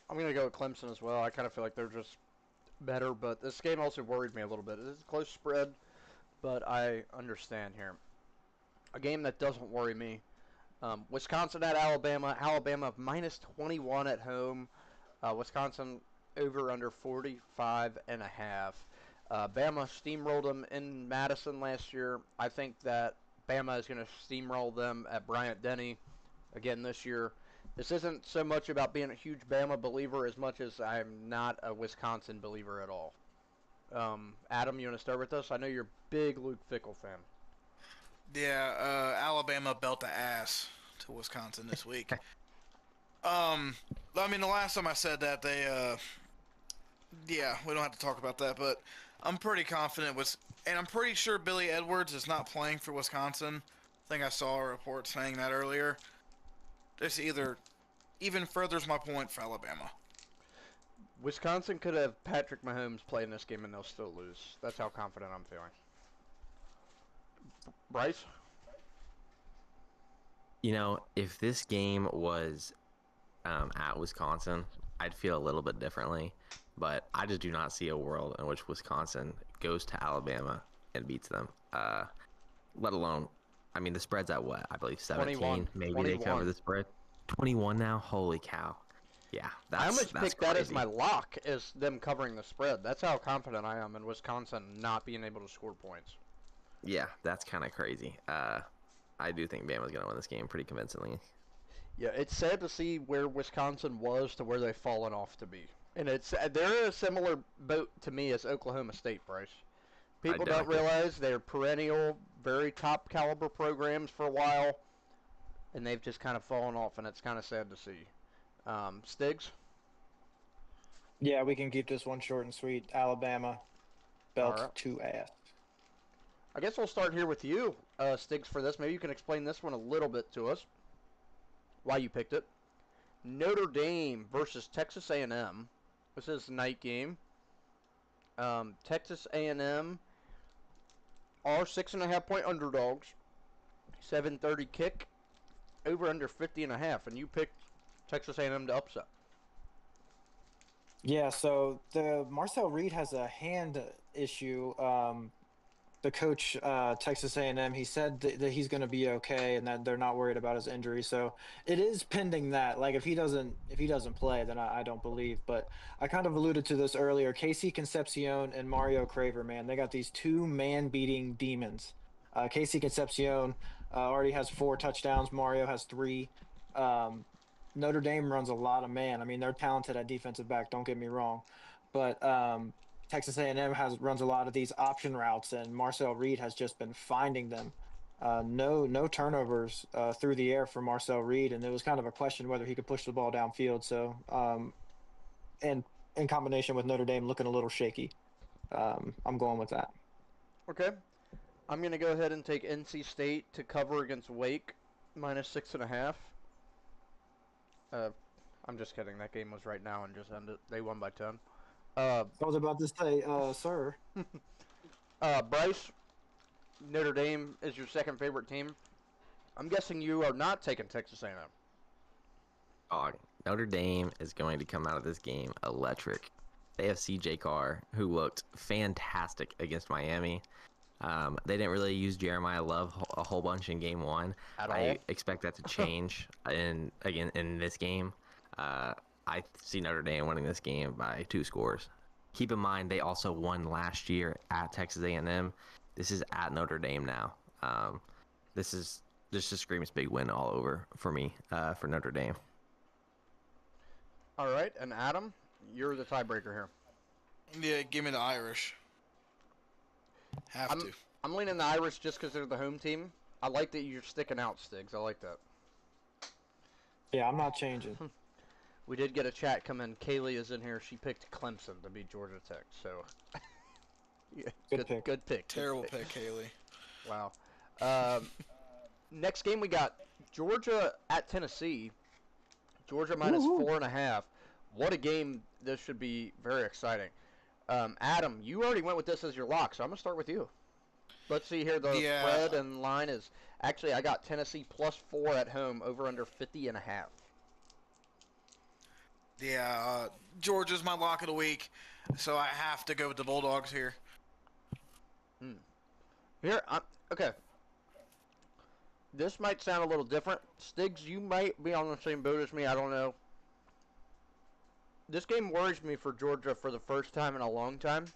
I'm going to go with Clemson as well. I kind of feel like they're just better, but this game also worried me a little bit. It's a close spread, but I understand here. A game that doesn't worry me. Wisconsin at Alabama. Alabama -21 at home. Wisconsin over under 45.5. Bama steamrolled them in Madison last year. I think that Bama is going to steamroll them at Bryant-Denny again this year. This isn't so much about being a huge Bama believer as much as I'm not a Wisconsin believer at all. Adam, you want to start with us? I know you're a big Luke Fickell fan. Yeah, Alabama belt the ass to Wisconsin this week. I mean, the last time I said that, yeah, we don't have to talk about that, but I'm pretty confident and I'm pretty sure Billy Edwards is not playing for Wisconsin. I think I saw a report saying that earlier. This even furthers my point for Alabama. Wisconsin could have Patrick Mahomes play in this game and they'll still lose. That's how confident I'm feeling. Bryce? You know, if this game was at Wisconsin, I'd feel a little bit differently. But I just do not see a world in which Wisconsin goes to Alabama and beats them. Let alone, I mean, the spread's at what? I believe 17. 21. Maybe 21. they cover the spread. 21 now? Holy cow. Yeah, I almost that's picked that as crazy. my lock, as them covering the spread. That's how confident I am in Wisconsin not being able to score points. Yeah, that's kind of crazy. I do think Bama's going to win this game pretty convincingly. Yeah, it's sad to see where Wisconsin was to where they've fallen off to be. And they're a similar boat to me as Oklahoma State, Bryce. People don't Identical. realize they're perennial, very top caliber programs for a while, and they've just kind of fallen off, and it's kind of sad to see. Stiggs? Yeah, we can keep this one short and sweet. Alabama belt Alright. to ass. I guess we'll start here with you, Stiggs, for this. Maybe you can explain this one a little bit to us, why you picked it. Notre Dame versus Texas A&M. This is the night game. Texas A&M are 6.5-point underdogs. 7:30 kick. Over under 50.5, and you picked Texas A&M to upset. Yeah, so the Marcel Reed has a hand issue. The coach, Texas A&M, he said that he's going to be okay and that they're not worried about his injury. So it is pending that. Like if he doesn't play, then I don't believe. But I kind of alluded to this earlier. Casey Concepcion and Mario Craver, man, they got these two man-beating demons. Casey Concepcion already has 4 touchdowns. Mario has 3. Notre Dame runs a lot of man. I mean, they're talented at defensive back. Don't get me wrong, but Texas A&M runs a lot of these option routes, and Marcel Reed has just been finding them. No turnovers through the air for Marcel Reed, and it was kind of a question whether he could push the ball downfield. So, and in combination with Notre Dame looking a little shaky, I'm going with that. Okay. I'm going to go ahead and take NC State to cover against Wake, -6.5. I'm just kidding. That game was right now and just ended. They won by 10. I was about to say, sir. Bryce, Notre Dame is your second favorite team. I'm guessing you are not taking Texas A&M. Oh, Notre Dame is going to come out of this game electric. They have CJ Carr, who looked fantastic against Miami. They didn't really use Jeremiah Love a whole bunch in game 1. At all? I expect that to change in this game. I see Notre Dame winning this game by 2 scores. Keep in mind, they also won last year at Texas A&M. This is at Notre Dame now. This just screams big win all over for me for Notre Dame. All right, and Adam, you're the tiebreaker here. Yeah, give me the Irish. Have to. I'm leaning the Irish just because they're the home team. I like that you're sticking out, Stiggs. I like that. Yeah, I'm not changing. We did get a chat come in. Kaylee is in here. She picked Clemson to beat Georgia Tech. So, yeah, Good pick. Good pick. Terrible pick, Haley. Wow. Next game we got Georgia at Tennessee. Georgia minus Woo-hoo. 4.5. What a game! This should be very exciting. Adam, you already went with this as your lock, so I'm gonna start with you. Let's see here. The Yeah. spread and line is actually I got Tennessee +4 at home, over under 50.5. Yeah, Georgia's my lock of the week, so I have to go with the Bulldogs here. Here, okay. This might sound a little different. Stiggs, you might be on the same boat as me. I don't know. This game worries me for Georgia for the first time in a long time.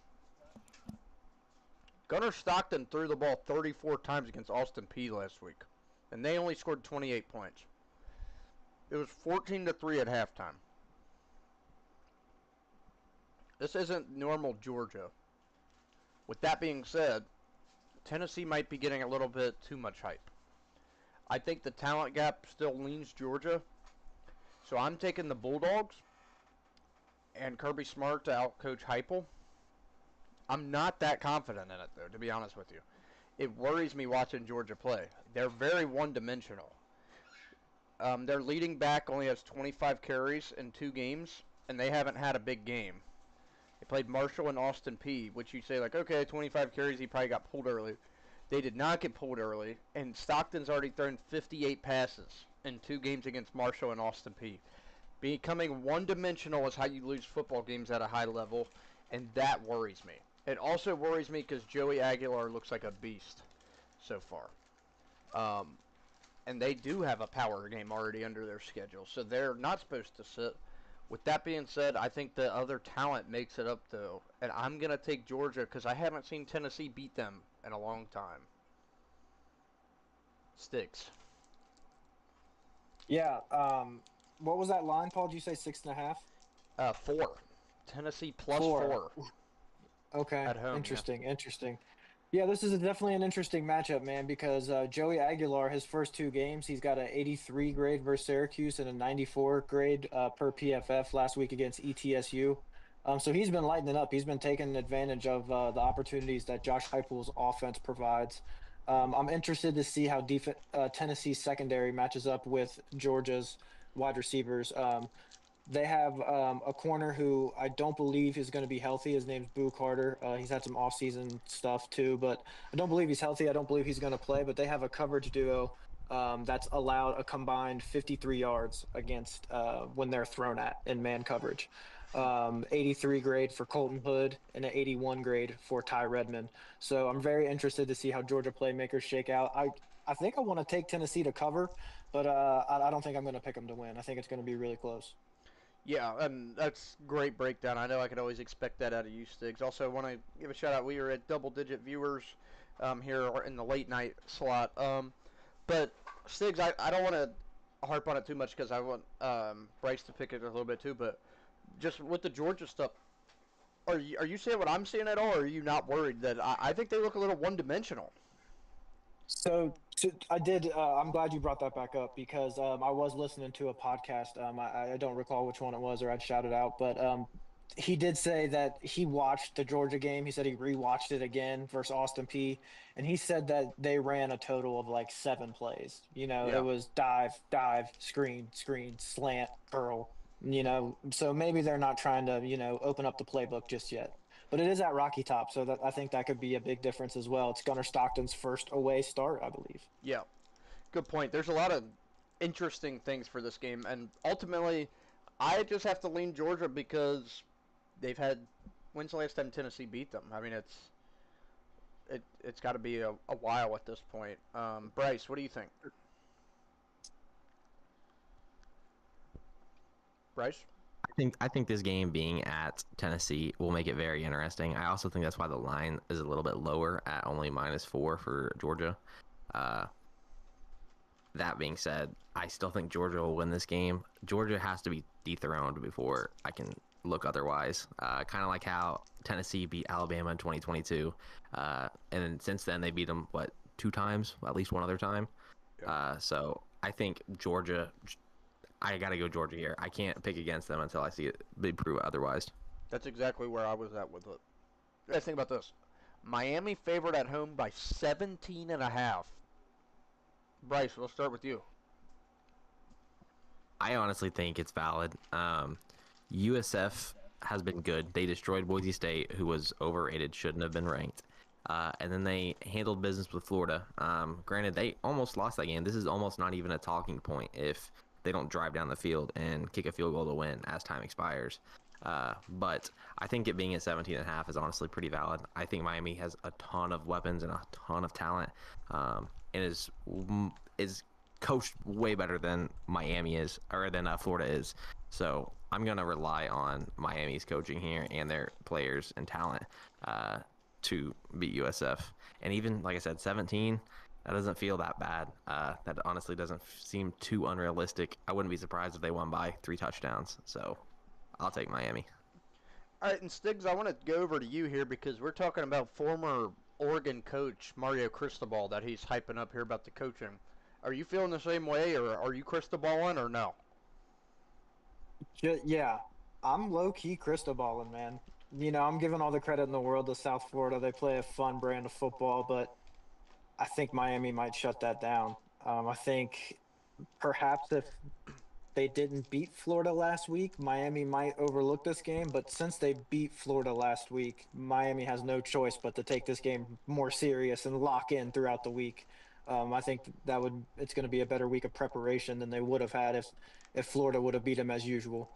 Gunnar Stockton threw the ball 34 times against Austin Peay last week, and they only scored 28 points. It was 14-3 at halftime. This isn't normal Georgia. With that being said, Tennessee might be getting a little bit too much hype. I think the talent gap still leans Georgia, so I'm taking the Bulldogs and Kirby Smart to outcoach Heupel. I'm not that confident in it, though, to be honest with you. It worries me watching Georgia play. They're very one-dimensional. Their leading back only has 25 carries in 2 games, and they haven't had a big game. They played Marshall and Austin Peay, which you say, like, okay, 25 carries, he probably got pulled early. They did not get pulled early, and Stockton's already thrown 58 passes in 2 games against Marshall and Austin Peay. Becoming one-dimensional is how you lose football games at a high level, and that worries me. It also worries me because Joey Aguilar looks like a beast so far. And they do have a power game already under their schedule, so they're not supposed to sit. With that being said, I think the other talent makes it up, though, and I'm going to take Georgia because I haven't seen Tennessee beat them in a long time. Sticks. Yeah. What was that line, Paul? Did you say 6.5? 4. Tennessee plus 4. 4. Okay. At home, Interesting. Yeah, this is definitely an interesting matchup, man, because Joey Aguilar, his first 2 games, he's got an 83 grade versus Syracuse and a 94 grade per PFF last week against ETSU. So he's been lighting it up. He's been taking advantage of the opportunities that Josh Heupel's offense provides. I'm interested to see how Tennessee's secondary matches up with Georgia's wide receivers. They have a corner who I don't believe is going to be healthy. His name's Boo Carter. He's had some offseason stuff too, but I don't believe he's healthy. I don't believe he's going to play, but they have a coverage duo that's allowed a combined 53 yards against when they're thrown at in man coverage. 83 grade for Colton Hood and an 81 grade for Ty Redmond. So I'm very interested to see how Georgia playmakers shake out. I think I want to take Tennessee to cover, but I don't think I'm going to pick them to win. I think it's going to be really close. Yeah, and that's great breakdown. I know I could always expect that out of you, Stiggs. Also, I want to give a shout out. We are at double-digit viewers here in the late night slot. But Stiggs, I don't want to harp on it too much because I want Bryce to pick it a little bit too. But just with the Georgia stuff, are you seeing what I'm seeing at all, or are you not worried that I think they look a little one-dimensional? So I did. I'm glad you brought that back up because I was listening to a podcast. I don't recall which one it was, or I'd shout it out. But he did say that he watched the Georgia game. He said he rewatched it again versus Austin Peay, and he said that they ran a total of like 7 plays. You know, Yeah. It was dive, screen, slant, curl. You know, so maybe they're not trying to open up the playbook just yet. But it is at Rocky Top, so I think that could be a big difference as well. It's Gunnar Stockton's first away start, I believe. Yeah, good point. There's a lot of interesting things for this game, and ultimately, I just have to lean Georgia because they've had. When's the last time Tennessee beat them? I mean, it's got to be a while at this point. Bryce, what do you think? Bryce? I think this game being at Tennessee will make it very interesting. I also think that's why the line is a little bit lower at only -4 for Georgia. That being said, I still think Georgia will win this game. Georgia has to be dethroned before I can look otherwise. Kind of like how Tennessee beat Alabama in 2022. And then since then, they beat them, 2 times? At least one other time. Yeah. So I think Georgia... I got to go Georgia here. I can't pick against them until I see it they prove otherwise. That's exactly where I was at with it. Let's think about this. Miami favored at home by 17.5. Bryce, we'll start with you. I honestly think it's valid. USF has been good. They destroyed Boise State, who was overrated, shouldn't have been ranked. And then they handled business with Florida. Granted, they almost lost that game. This is almost not even a talking point if they don't drive down the field and kick a field goal to win as time expires. But I think it being at 17.5 is honestly pretty valid. I think Miami has a ton of weapons and a ton of talent, and is coached way better than Miami is, or than Florida is. So I'm gonna rely on Miami's coaching here and their players and talent to beat USF. And even, like I said, 17, that doesn't feel that bad. That honestly doesn't seem too unrealistic. I wouldn't be surprised if they won by 3 touchdowns. So I'll take Miami. All right, and Stiggs, I want to go over to you here because we're talking about former Oregon coach Mario Cristobal that he's hyping up here about the coaching. Are you feeling the same way, or are you Cristoballing, or no? Yeah, I'm low-key Cristoballing, man. I'm giving all the credit in the world to South Florida. They play a fun brand of football, but I think Miami might shut that down. I think perhaps if they didn't beat Florida last week, Miami might overlook this game. But since they beat Florida last week, Miami has no choice but to take this game more serious and lock in throughout the week. I think it's going to be a better week of preparation than they would have had if Florida would have beat them as usual.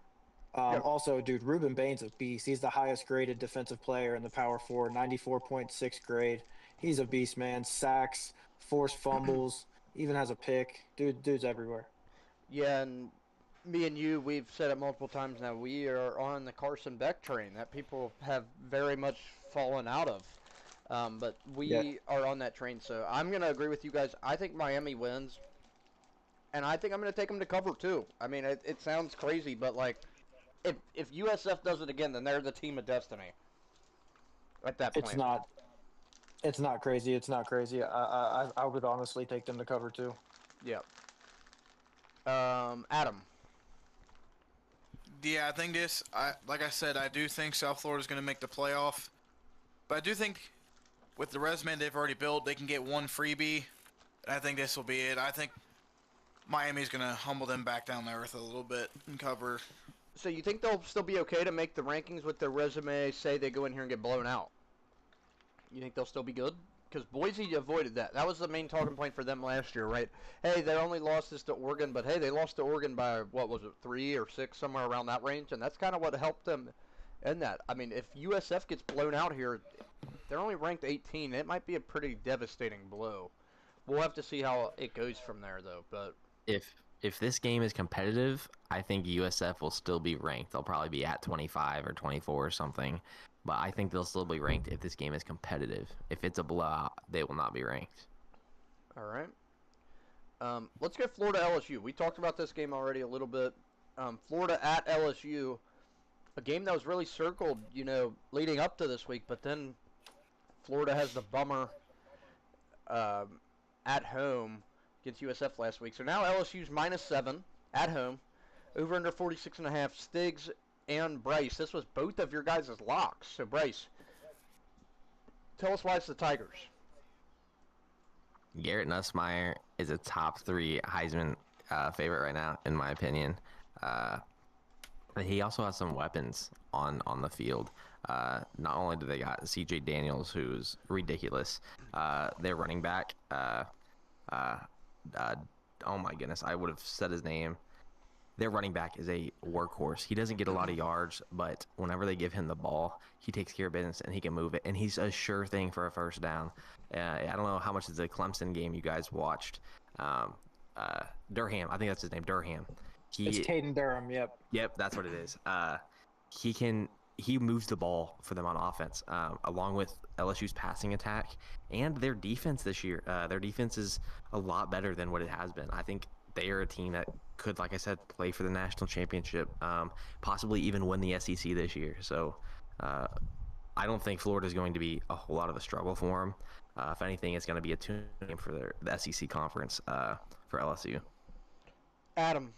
Yep. Also, dude, Ruben Bain's a beast. He's the highest graded defensive player in the Power Four, 94.6 grade. He's a beast, man. Sacks, forced fumbles, even has a pick. Dude's everywhere. Yeah, and me and you, we've said it multiple times now. We are on the Carson Beck train that people have very much fallen out of. But we are on that train, so I'm going to agree with you guys. I think Miami wins, and I think I'm going to take them to cover, too. I mean, it sounds crazy, but, like, if USF does it again, then they're the team of destiny at that point. It's not crazy. It's not crazy. I would honestly take them to cover, too. Yep. Adam. Yeah, I think like I said, I do think South Florida's going to make the playoff. But I do think with the resume they've already built, they can get one freebie. And I think this will be it. I think Miami's going to humble them back down to earth a little bit and cover. So you think they'll still be okay to make the rankings with their resume, say they go in here and get blown out? You think they'll still be good? Because Boise avoided that. That was the main talking point for them last year, right? Hey, they only lost this to Oregon, but hey, they lost to Oregon by, what was it, 3 or 6, somewhere around that range, and that's kind of what helped them in that. I mean, if USF gets blown out here, they're only ranked 18. It might be a pretty devastating blow. We'll have to see how it goes from there, though. But if this game is competitive, I think USF will still be ranked. They'll probably be at 25 or 24 or something. But I think they'll still be ranked if this game is competitive. If it's a blowout, they will not be ranked. All right. Let's go Florida LSU. We talked about this game already a little bit. Florida at LSU, a game that was really circled, leading up to this week. But then Florida has the bummer at home against USF last week. So now LSU's -7 at home, over under 46.5. Stiggs and Bryce, this was both of your guys' locks. So Bryce, tell us why it's the Tigers. Garrett Nussmeier is a top 3 Heisman favorite right now, in my opinion. He also has some weapons on the field. Not only do they got C.J. Daniels, who's ridiculous, their running back. Oh my goodness, I would have said his name. Their running back is a workhorse. He doesn't get a lot of yards, but whenever they give him the ball, he takes care of business and he can move it. And he's a sure thing for a first down. I don't know how much is the Clemson game you guys watched. Durham, I think that's his name, Durham. It's Caden Durham, yep. Yep, that's what it is. He moves the ball for them on offense, along with LSU's passing attack and their defense this year. Their defense is a lot better than what it has been. I think they are a team that could, like I said, play for the national championship, possibly even win the SEC this year. So I don't think Florida is going to be a whole lot of a struggle for them. If anything, it's going to be a tune game for the SEC conference for LSU. Adam.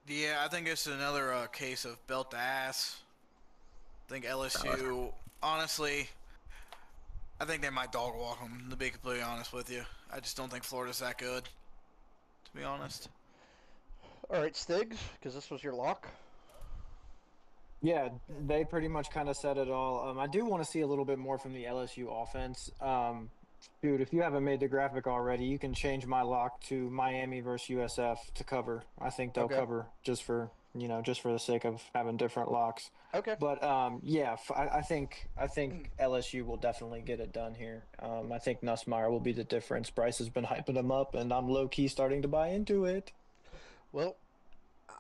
Yeah, I think it's another case of belt to ass. I think LSU, honestly, I think they might dog walk them, to be completely honest with you. I just don't think Florida's that good, to be honest. All right, Stiggs, because this was your lock. Yeah, they pretty much kind of said it all. I do want to see a little bit more from the LSU offense. Dude, if you haven't made the graphic already, you can change my lock to Miami versus USF to cover. I think they'll cover just for the sake of having different locks. Okay. But yeah, I think LSU will definitely get it done here. I think Nussmeier will be the difference. Bryce has been hyping him up, and I'm low key starting to buy into it. Well,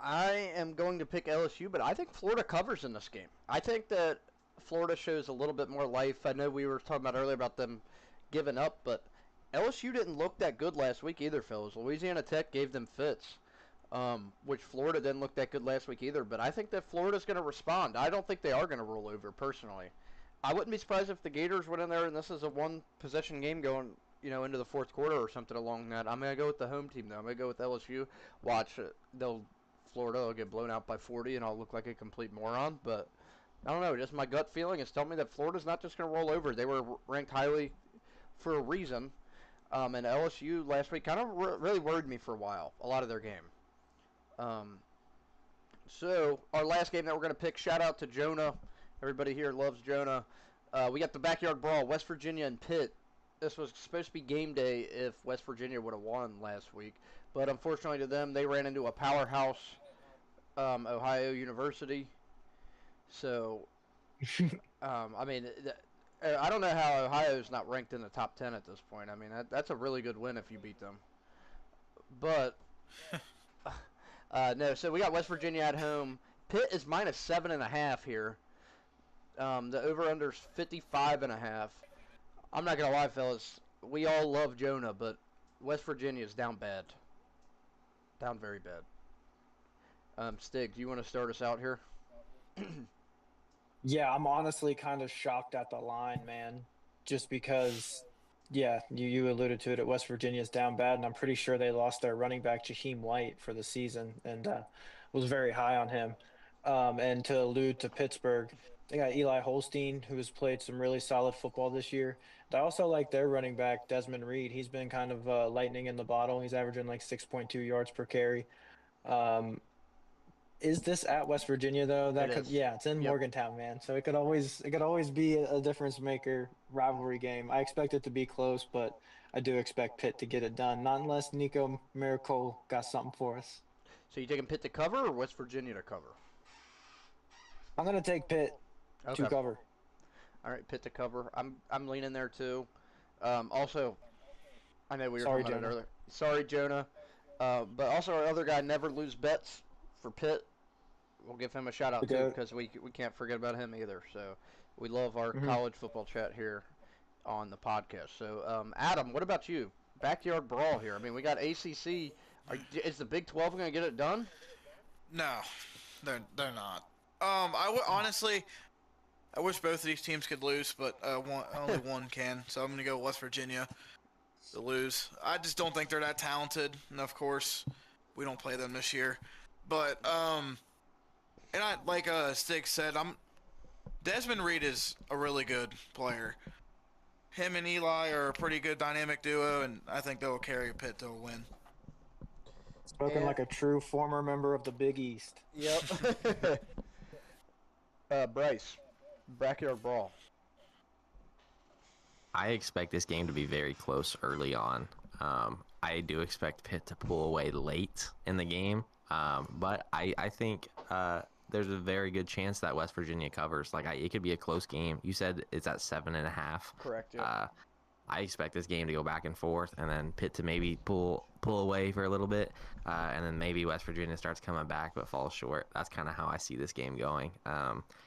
I am going to pick LSU, but I think Florida covers in this game. I think that Florida shows a little bit more life. I know we were talking about earlier about them giving up, but LSU didn't look that good last week either, fellas. Louisiana Tech gave them fits, which Florida didn't look that good last week either. But I think that Florida's going to respond. I don't think they are going to roll over, personally. I wouldn't be surprised if the Gators went in there and this is a one-possession game going, into the fourth quarter or something along that. I'm going to go with the home team, though. I'm going to go with LSU. Watch, Florida will get blown out by 40, and I'll look like a complete moron. But I don't know. Just my gut feeling is telling me that Florida's not just going to roll over. They were ranked highly for a reason. And LSU last week kind of really worried me for a while, a lot of their game. So our last game that we're going to pick, shout out to Jonah. Everybody here loves Jonah. We got the backyard brawl, West Virginia and Pitt. This was supposed to be game day if West Virginia would have won last week. But unfortunately to them, they ran into a powerhouse, Ohio University. So, I mean, I don't know how Ohio's not ranked in the top 10 at this point. I mean, that's a really good win if you beat them. But, no, so we got West Virginia at home. Pitt is minus 7.5 here. The over-under's 55.5. I'm not going to lie, fellas. We all love Jonah, but West Virginia is down bad. Down very bad. Stig, do you want to start us out here? Yeah, I'm honestly kind of shocked at the line, man. Just because, yeah, you alluded to it. West Virginia's down bad, and I'm pretty sure they lost their running back, Jaheim White, for the season, and was very high on him. And to allude to Pittsburgh, they got Eli Holstein, who has played some really solid football this year. I also like their running back, Desmond Reed. He's been kind of lightning in the bottle. He's averaging like 6.2 yards per carry. Is this at West Virginia though? Yeah, it's in Morgantown, man. So it could always be a difference maker rivalry game. I expect it to be close, but I do expect Pitt to get it done. Not unless Nico Miracle got something for us. So you taking Pitt to cover or West Virginia to cover? I'm gonna take Pitt to cover. All right, Pitt to cover. I'm leaning there too. Also, I know we were talking about it earlier. Sorry, Jonah. But also our other guy, Never Lose Bets for Pitt. We'll give him a shout out too because we can't forget about him either. So we love our college football chat here on the podcast. So Adam, what about you? Backyard brawl here. I mean, we got ACC. Is the Big 12 going to get it done? No, they're not. Honestly, I wish both of these teams could lose, but only one can. So I'm going to go West Virginia to lose. I just don't think they're that talented, and of course, we don't play them this year. But and I like Stig said, Desmond Reed is a really good player. Him and Eli are a pretty good dynamic duo, and I think they'll carry Pitt to a win. Spoken like a true former member of the Big East. Yep. Bryce, backyard brawl. I expect this game to be very close early on. I do expect Pitt to pull away late in the game, but I think there's a very good chance that West Virginia covers. It could be a close game. You said it's at 7.5. Correct. Yeah. I expect this game to go back and forth, and then Pitt to maybe pull away for a little bit, and then maybe West Virginia starts coming back but falls short. That's kind of how I see this game going.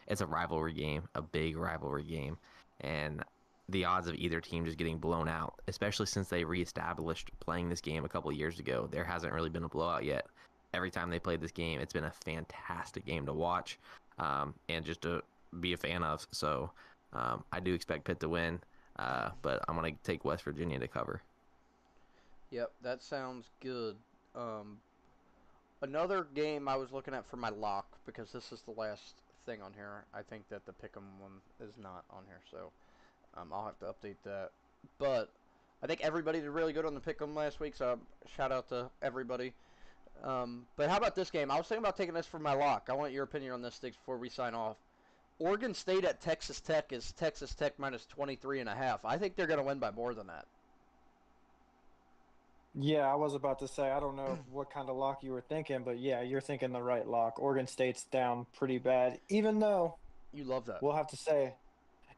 It's a rivalry game, a big rivalry game, and the odds of either team just getting blown out, especially since they reestablished playing this game a couple of years ago, there hasn't really been a blowout yet. Every time they played this game, it's been a fantastic game to watch and just to be a fan of. So I do expect Pitt to win. But I'm going to take West Virginia to cover. Yep, that sounds good. Another game I was looking at for my lock, because this is the last thing on here. I think that the Pick'em one is not on here, so I'll have to update that. But I think everybody did really good on the Pick'em last week, so shout out to everybody. But how about this game? I was thinking about taking this for my lock. I want your opinion on this, Sticks, before we sign off. Oregon State at Texas Tech is Texas Tech minus 23.5. I think they're going to win by more than that. Yeah, I was about to say, I don't know what kind of lock you were thinking, but yeah, you're thinking the right lock. Oregon State's down pretty bad, even though you love that. We'll have to say,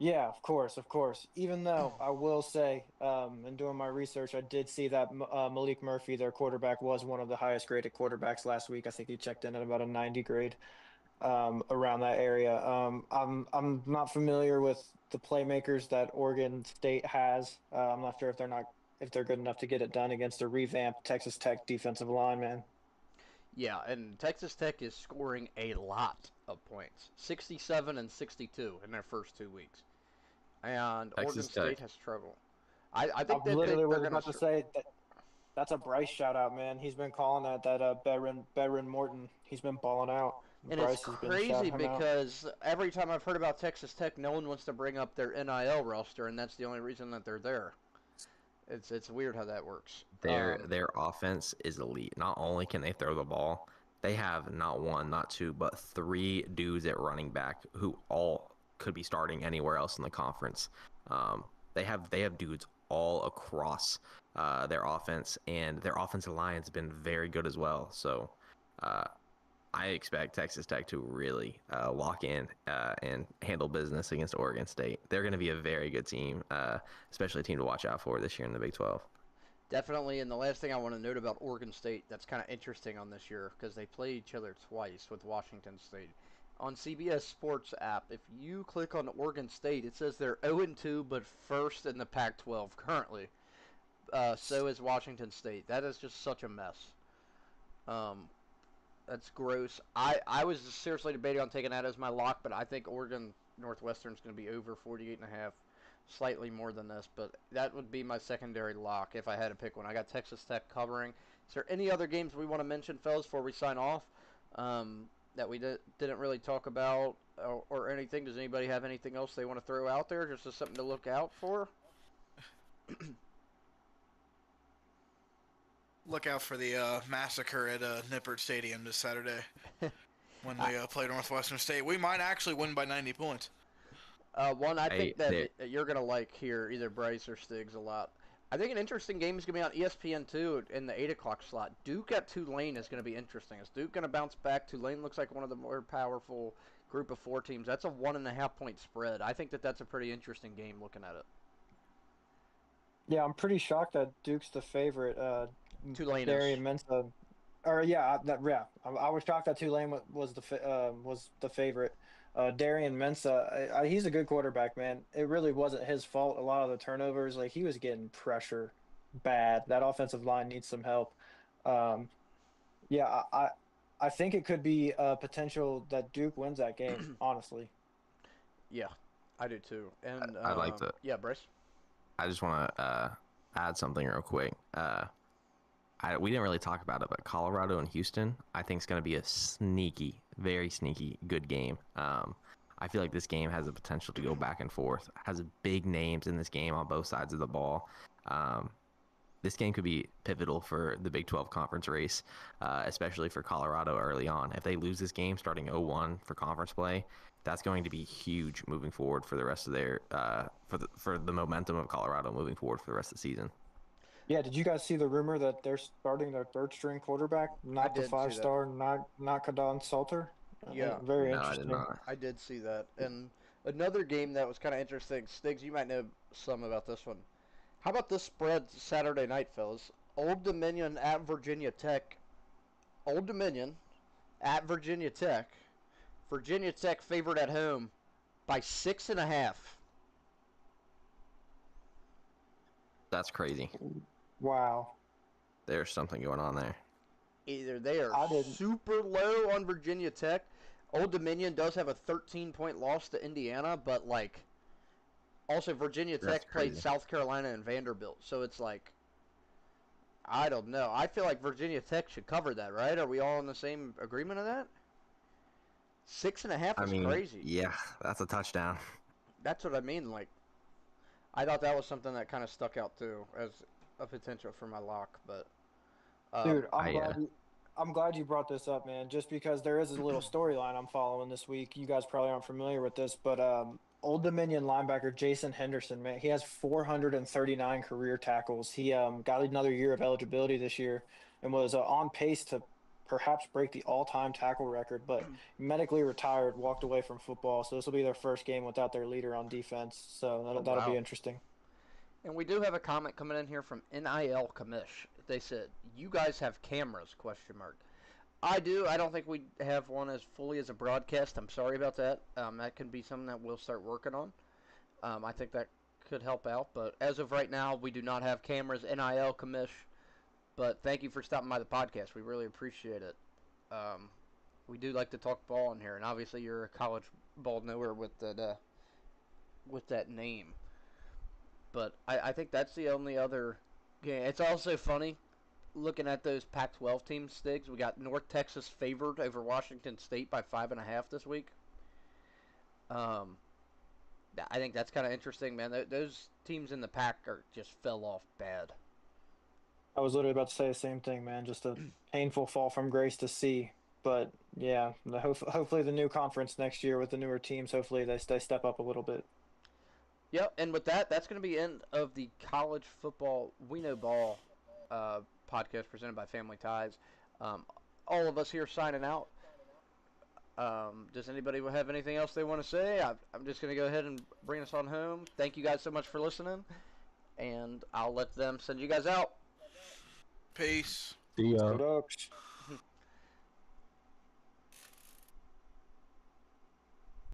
Yeah, of course, of course. Even though I will say, in doing my research, I did see that Malik Murphy, their quarterback, was one of the highest graded quarterbacks last week. I think he checked in at about a 90 grade, around that area. I'm not familiar with the playmakers that Oregon State has. I'm not sure if they're good enough to get it done against a revamped Texas Tech defensive line, man. Yeah, and Texas Tech is scoring a lot of points, 67 and 62 in their first 2 weeks, and Oregon Texas Tech. State has struggled. I I think that literally they're was gonna. about to say that that's a Bryce shout out, man. He's been calling that Berin Morton. He's been balling out. And it's Bryce has been crazy shouting him out. because every time I've heard about Texas Tech, no one wants to bring up their NIL roster, and that's the only reason that they're there. It's weird how that works. Their offense is elite. Not only can they throw the ball, they have not one, not two, but three dudes at running back who all could be starting anywhere else in the conference. They have dudes all across their offense, and their offensive line has been very good as well. So I expect Texas Tech to really lock in and handle business against Oregon State. They're going to be a very good team, especially a team to watch out for this year in the Big 12. Definitely, and the last thing I want to note about Oregon State that's kind of interesting on this year because they play each other twice with Washington State. On CBS Sports app, if you click on Oregon State, it says they're 0-2 but first in the Pac-12 currently. So is Washington State. That is just such a mess. Um, that's gross. I was seriously debating on taking that as my lock, but I think Oregon Northwestern is going to be over 48.5, slightly more than this, but that would be my secondary lock if I had to pick one. I got Texas Tech covering. Is there any other games we want to mention, fellas, before we sign off, that we didn't really talk about or anything? Does anybody have anything else they want to throw out there just as something to look out for? Look out for the massacre at Nippert Stadium this Saturday when we play Northwestern State. We might actually win by 90 points. One I think Hey, that you're going to like here, either Bryce or Stiggs a lot. I think an interesting game is going to be on ESPN2 in the 8 o'clock slot. Duke at Tulane is going to be interesting. Is Duke going to bounce back? Tulane looks like one of the more powerful group of four teams. That's a 1.5 point spread. I think that that's a pretty interesting game looking at it. Yeah, I'm pretty shocked that Duke's the favorite. Tulane Darian is. Mensa, or yeah. I was shocked that Tulane was the favorite. Darian Mensa, he's a good quarterback, man. It really wasn't his fault. A lot of the turnovers, like he was getting pressure bad. That offensive line needs some help. Um, yeah, I think it could be a potential that Duke wins that game. Honestly. Yeah, I do too. And I'd like to. Yeah, Bryce. I just want to add something real quick. We didn't really talk about it, but Colorado and Houston, I think, is going to be a sneaky, very sneaky good game. I feel like this game has the potential to go back and forth. Has big names in this game on both sides of the ball. This game could be pivotal for the Big 12 conference race, especially for Colorado early on. If they lose this game starting 0-1 for conference play, that's going to be huge moving forward for the rest of their for the momentum of Colorado moving forward for the rest of the season. Yeah, did you guys see the rumor that they're starting their third string quarterback, not the did see that. 5-star, not Kadon Salter? Yeah. Very No, I did interesting. not. I did see that. And another game that was kind of interesting. Stiggs, you might know some about this one. How about this spread Saturday night, fellas? Old Dominion at Virginia Tech. Old Dominion at Virginia Tech. Virginia Tech favored at home by 6.5. That's crazy. Wow. There's something going on there. Either they are I didn't- super low on Virginia Tech. Old Dominion does have a 13-point loss to Indiana, but like also Virginia That's Tech played crazy. South Carolina and Vanderbilt, so it's like I don't know. I feel like Virginia Tech should cover that, right? Are we all in the same agreement of that? 6.5 I is mean, crazy. yeah, that's a touchdown. That's what I mean. Like, I thought that was something that kind of stuck out too as a potential for my lock, but Dude, I, I'm glad you brought this up, man. Just because there is a little storyline I'm following this week. You guys probably aren't familiar with this, but Old Dominion linebacker Jason Henderson, man, he has 439 career tackles. He got another year of eligibility this year and was on pace to perhaps break the all-time tackle record, but medically retired, walked away from football. So this will be their first game without their leader on defense. So that'll be wow. interesting. And we do have a comment coming in here from NIL Commish. They said, "You guys have cameras?" Question mark. I do. I don't think we have one as fully as a broadcast. I'm sorry about that. That can be something that we'll start working on. I think that could help out. But as of right now, we do not have cameras. NIL Commish. But thank you for stopping by the podcast. We really appreciate it. We do like to talk ball in here, and obviously you're a college ball knower with that name. But I think that's the only other game. It's also funny looking at those Pac-12 teams, Stiggs. We got North Texas favored over Washington State by 5.5 this week. I think that's kind of interesting, man. Those teams in the Pac just fell off bad. I was literally about to say the same thing, man. Just a painful fall from grace to see. But yeah, hopefully the new conference next year with the newer teams, hopefully they step up a little bit. Yep, and with that, that's going to be the end of the college football We Know Ball podcast presented by Family Ties. All of us here signing out. Does anybody have anything else they want to say? I'm just going to go ahead and bring us on home. Thank you guys so much for listening, and I'll let them send you guys out. Peace. See ya. Go Ducks.